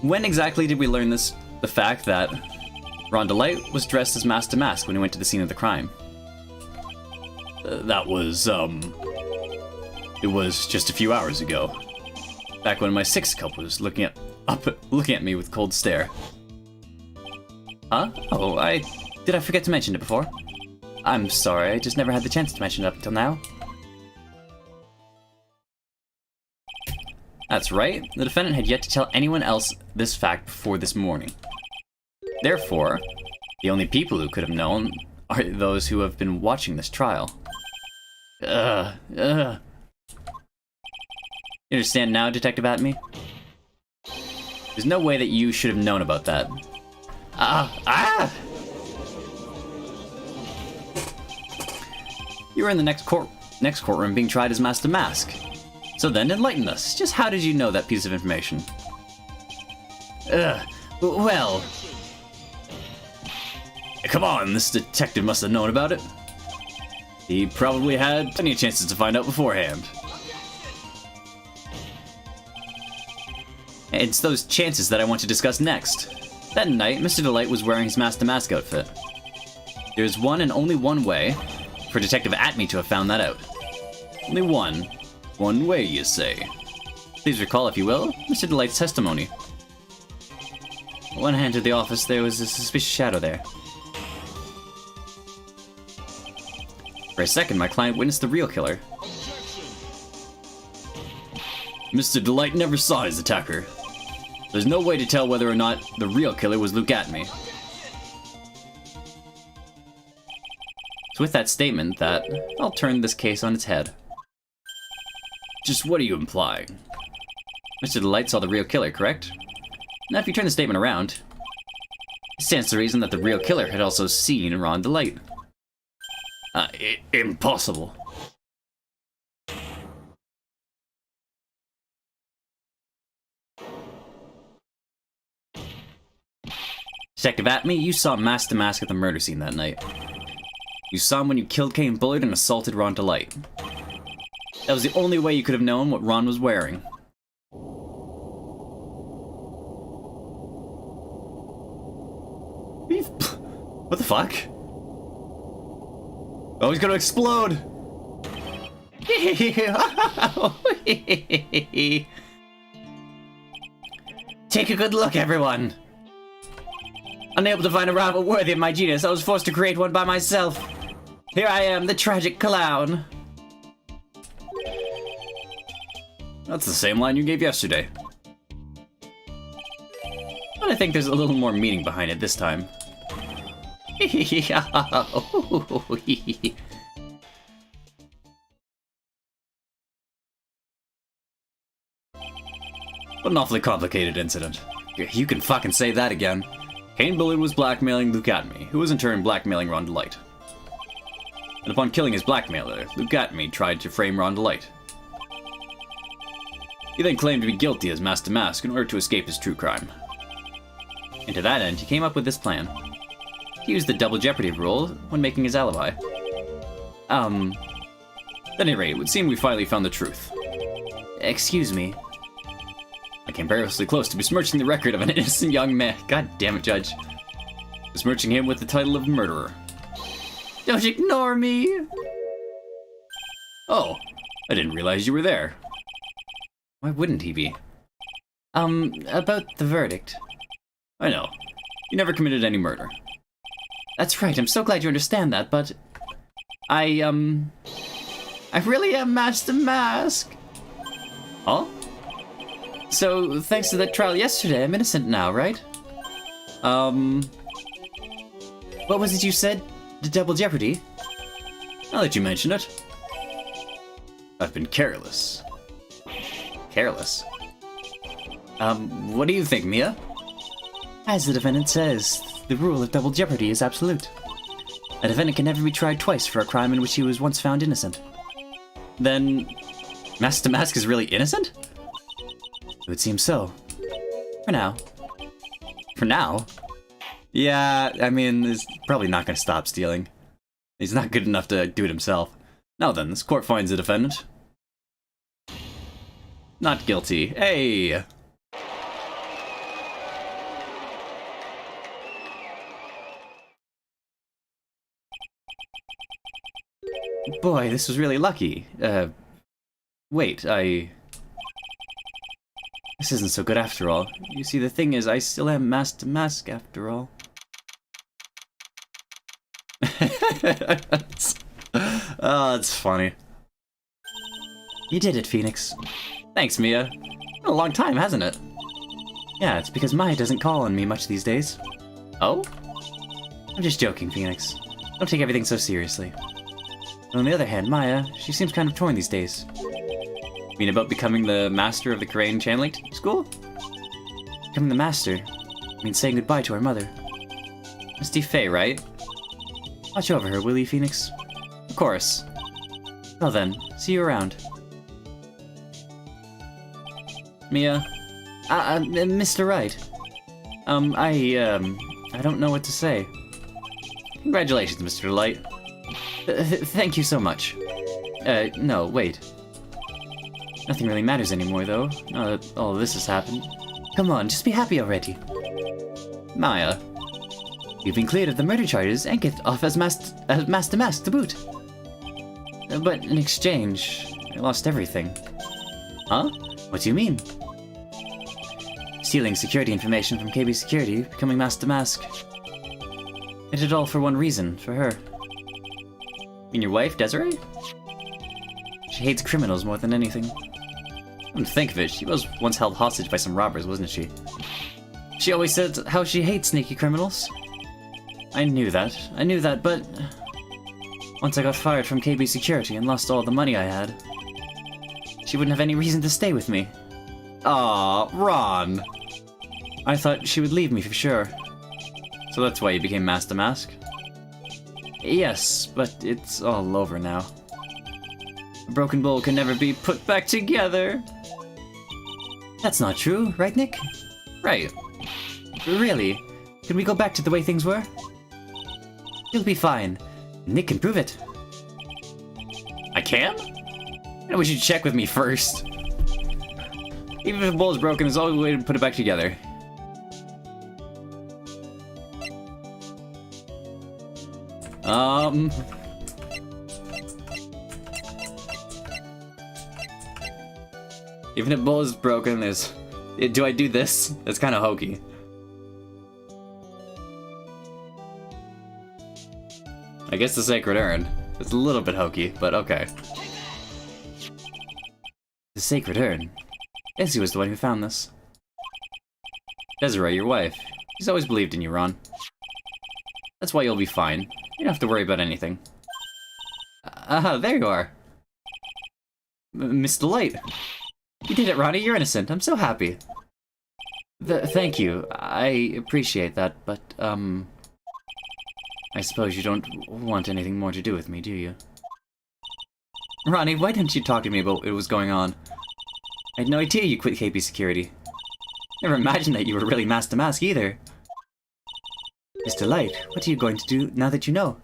Speaker 3: When exactly did we learn this? The fact that Ron Delight was dressed as mask to mask when he went to the scene of the crime.
Speaker 2: That was, it was just a few hours ago. Back when my sixth cup was looking at me with cold stare.
Speaker 3: Huh? Oh, did I forget to mention it before? I'm sorry, I just never had the chance to mention it up until now. That's right, the defendant had yet to tell anyone else this fact before this morning. Therefore, the only people who could have known are those who have been watching this trial. You understand now, Detective Atme? There's no way that you should have known about that. You were in the next courtroom being tried as mask to mask. So then, enlighten us. Just how did you know that piece of information? Well...
Speaker 2: Come on, this detective must have known about it. He probably had plenty of chances to find out beforehand.
Speaker 3: It's those chances that I want to discuss next. That night, Mr. Delight was wearing his mask-to-mask outfit. There's one and only one way for Detective Atme to have found that out. Only one.
Speaker 2: One way, you say?
Speaker 3: Please recall, if you will, Mr. Delight's testimony. When I entered the office, there was a suspicious shadow there. For a second, my client witnessed the real killer.
Speaker 4: Objection.
Speaker 2: Mr. Delight never saw his attacker. There's no way to tell whether or not the real killer was Luke Atme.
Speaker 3: It's with that statement that I'll turn this case on its head.
Speaker 2: Just what are you implying?
Speaker 3: Mr. Delight saw the real killer, correct? Now if you turn the statement around, it stands to reason that the real killer had also seen Ron Delight.
Speaker 2: Impossible.
Speaker 3: Detective Atme, you saw Master Mask at the murder scene that night. You saw him when you killed Kane Bullard and assaulted Ron Delight. That was the only way you could have known what Ron was wearing. What the fuck? Oh, he's gonna explode! Take a good look, everyone! Unable to find a rival worthy of my genius, I was forced to create one by myself. Here I am, the tragic clown.
Speaker 2: That's the same line you gave yesterday.
Speaker 3: But I think there's a little more meaning behind it this time.
Speaker 2: What an awfully complicated incident. You can fucking say that again. Kane Bullard was blackmailing Luke Atme, who was in turn blackmailing Ron Delight. And upon killing his blackmailer, Luke Atme tried to frame Ron Delight. He then claimed to be guilty as Master Mask in order to escape his true crime.
Speaker 3: And to that end, he came up with this plan. He used the double jeopardy rule when making his alibi.
Speaker 2: At any rate, it would seem we finally found the truth.
Speaker 3: Excuse me.
Speaker 2: I came perilously close to besmirching the record of an innocent young man.
Speaker 3: God damn it, Judge.
Speaker 2: Besmirching him with the title of murderer.
Speaker 3: Don't ignore me!
Speaker 2: Oh, I didn't realize you were there.
Speaker 3: Why wouldn't he be? About the verdict.
Speaker 2: I know. You never committed any murder.
Speaker 3: That's right, I'm so glad you understand that, but... I really am Master Mask!
Speaker 2: Huh?
Speaker 3: So, thanks to that trial yesterday, I'm innocent now, right? What was it you said? The double jeopardy?
Speaker 2: Now that you mention it. I've been careless.
Speaker 3: Careless.
Speaker 2: What do you think, Mia?
Speaker 3: As the defendant says, the rule of double jeopardy is absolute. A defendant can never be tried twice for a crime in which he was once found innocent.
Speaker 2: Then, Master Mask is really innocent?
Speaker 3: It would seem so. For now.
Speaker 2: For now? Yeah, I mean, he's probably not going to stop stealing. He's not good enough to do it himself. Now then, this court finds the defendant not guilty. Hey!
Speaker 3: Boy, this was really lucky.
Speaker 2: Wait,
Speaker 3: This isn't so good after all. You see, the thing is, I still am Master Mask after all.
Speaker 2: Oh, it's funny.
Speaker 3: You did it, Phoenix.
Speaker 2: Thanks, Mia. Been a long time, hasn't it?
Speaker 3: Yeah, it's because Maya doesn't call on me much these days.
Speaker 2: Oh?
Speaker 3: I'm just joking, Phoenix. Don't take everything so seriously. But on the other hand, Maya, she seems kind of torn these days.
Speaker 2: You mean about becoming the master of the Crane channeling school?
Speaker 3: Becoming the master means saying goodbye to our mother.
Speaker 2: Misty Faye, right?
Speaker 3: Watch over her, will you, Phoenix?
Speaker 2: Of course.
Speaker 3: Well then, see you around.
Speaker 2: Mia?
Speaker 3: Mr. Wright. I don't know what to say.
Speaker 2: Congratulations, Mr. Delight.
Speaker 3: Thank you so much. No, wait. Nothing really matters anymore, though, now that all this has happened. Come on, just be happy already.
Speaker 2: Maya.
Speaker 3: You've been cleared of the murder charges and get off as Master Mask to boot. But in exchange, I lost everything.
Speaker 2: Huh?
Speaker 3: What do you mean? Stealing security information from KB Security, becoming Master Mask. I did it all for one reason, for her.
Speaker 2: You mean your wife, Desiree?
Speaker 3: She hates criminals more than anything.
Speaker 2: Come to think of it, she was once held hostage by some robbers, wasn't she?
Speaker 3: She always said how she hates sneaky criminals. I knew that, but... Once I got fired from KB Security and lost all the money I had, she wouldn't have any reason to stay with me.
Speaker 2: Aw, Ron!
Speaker 3: I thought she would leave me for sure.
Speaker 2: So that's why you became Master Mask?
Speaker 3: Yes, but it's all over now. A broken bowl can never be put back together. That's not true, right, Nick?
Speaker 2: Right.
Speaker 3: Really? Can we go back to the way things were? You'll be fine. Nick can prove it.
Speaker 2: I can? I wish you'd check with me first. Even if the bowl is broken, there's always a way to put it back together. Even if the bowl is broken, there's... Do I do this? That's kind of hokey. I guess the Sacred Urn. It's a little bit hokey, but okay.
Speaker 3: The Sacred Urn. Ezzy was the one who found this.
Speaker 2: Desiree, your wife. She's always believed in you, Ron. That's why you'll be fine. You don't have to worry about anything.
Speaker 3: There you are.
Speaker 2: Miss Delight.
Speaker 3: You did it, Ronnie. You're innocent. I'm so happy. Thank you. I appreciate that, but, I suppose you don't want anything more to do with me, do you?
Speaker 2: Ronnie, why didn't you talk to me about what was going on?
Speaker 3: I had no idea you quit KP Security. Never imagined that you were really mask to mask either. Mr. Light, what are you going to do now that you know?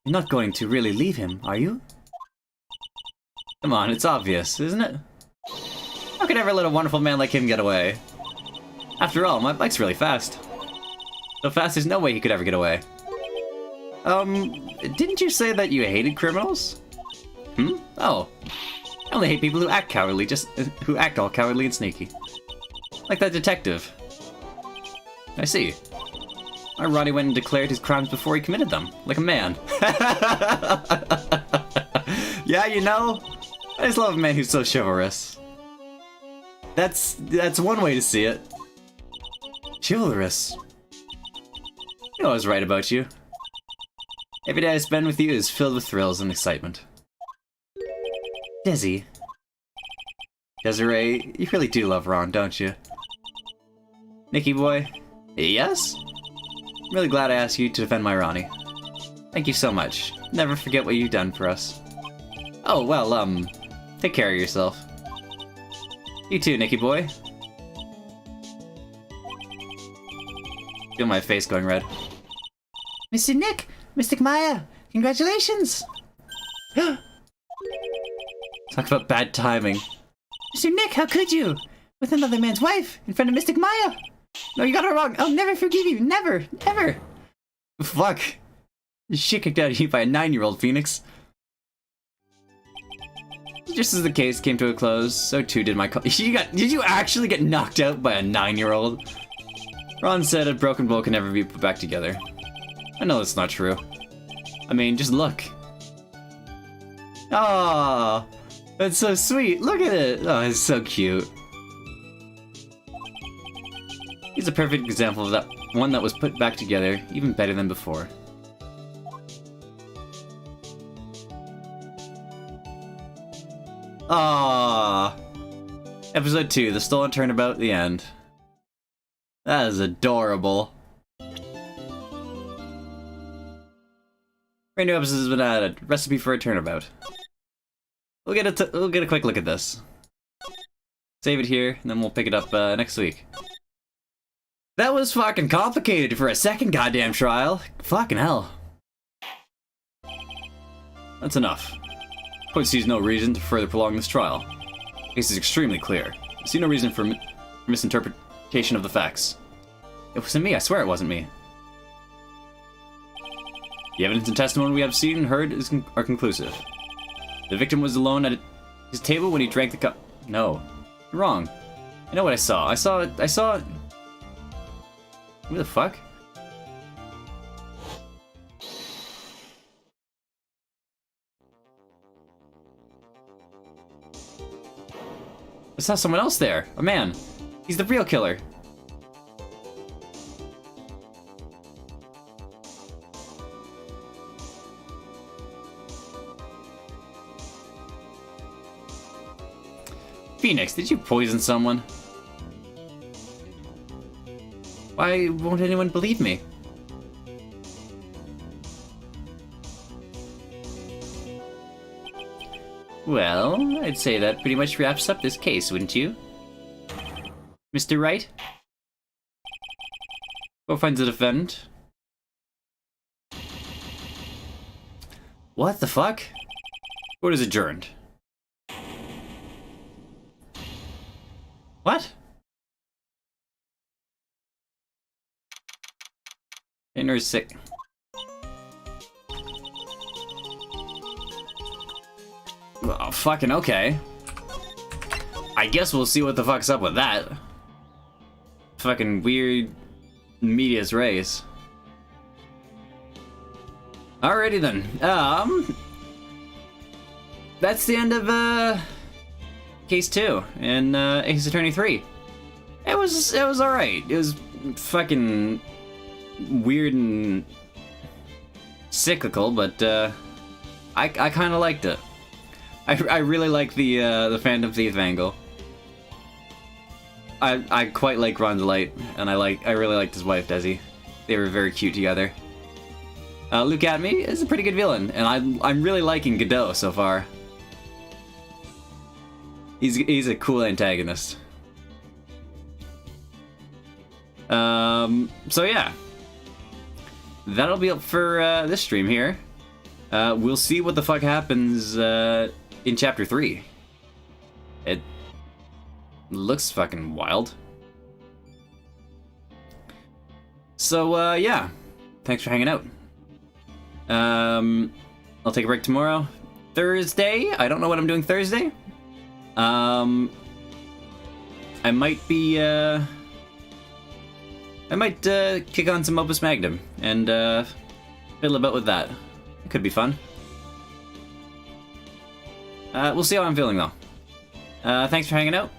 Speaker 3: You're not going to really leave him, are you?
Speaker 2: Come on, it's obvious, isn't it? How could I ever let a wonderful man like him get away? After all, my bike's really fast. So fast there's no way he could ever get away. Didn't you say that you hated criminals? Oh. I only hate people who act cowardly, who act all cowardly and sneaky. Like that detective. I see. My Ronnie went and declared his crimes before he committed them, like a man. Yeah, you know, I just love a man who's so chivalrous. That's one way to see it.
Speaker 3: Chivalrous.
Speaker 2: You know I was right about you. Every day I spend with you is filled with thrills and excitement.
Speaker 3: Desi.
Speaker 2: Desiree, you really do love Ron, don't you? Nicky boy? Yes? I'm really glad I asked you to defend my Ronnie. Thank you so much. Never forget what you've done for us. Oh, well, take care of yourself. You too, Nicky boy. Feel my face going red.
Speaker 3: Mr. Nick! Mystic Maya! Congratulations!
Speaker 2: Talk about bad timing.
Speaker 3: Mr. Nick, how could you? With another man's wife, in front of Mystic Maya! No, you got it wrong. I'll never forgive you. Never. Never.
Speaker 2: Fuck. Shit kicked out of you by a 9-year-old, Phoenix. Just as the case came to a close, so too did my Did you actually get knocked out by a 9-year-old? Ron said a broken bowl can never be put back together. I know that's not true. I mean, just look. Ah, that's so sweet. Look at it. Oh, it's so cute. He's a perfect example of that one that was put back together even better than before. Ah, Episode 2, The Stolen Turnabout, the end. That is adorable. Brand new episode has been added. Recipe for a turnabout. We'll get a quick look at this. Save it here, and then we'll pick it up next week. That was fucking complicated for a second goddamn trial. Fucking hell. That's enough. Court sees no reason to further prolong this trial. The case is extremely clear. I see no reason for misinterpretation of the facts. It wasn't me, I swear it wasn't me. The evidence and testimony we have seen and heard are conclusive. The victim was alone at his table when he drank the cup. No. You're wrong. I know what I saw. I saw... Who the fuck? I saw someone else there. A man. He's the real killer. Phoenix, did you poison someone? Why won't anyone believe me? Well, I'd say that pretty much wraps up this case, wouldn't you? Mr. Wright?
Speaker 3: Go find the defendant. What the fuck?
Speaker 2: Court is adjourned.
Speaker 3: What? Inner sick.
Speaker 2: Oh, fucking okay. I guess we'll see what the fuck's up with that. Fucking weird medias res. Alrighty then. That's the end of case 2 in Ace Attorney 3. It was alright. It was fucking weird and cyclical, but I kind of liked it. I really like the Phantom Thief angle. I quite like Ron DeLite, and I really liked his wife Desi. They were very cute together. Luke Academy is a pretty good villain, and I'm really liking Godot so far. He's a cool antagonist. So yeah, that'll be up for this stream here. We'll see what the fuck happens in Chapter 3. It looks fucking wild. So yeah, thanks for hanging out. I'll take a break tomorrow. Thursday, I don't know what I'm doing Thursday. I might be kick on some Opus Magnum and fiddle about with that. It could be fun. We'll see how I'm feeling though. Thanks for hanging out.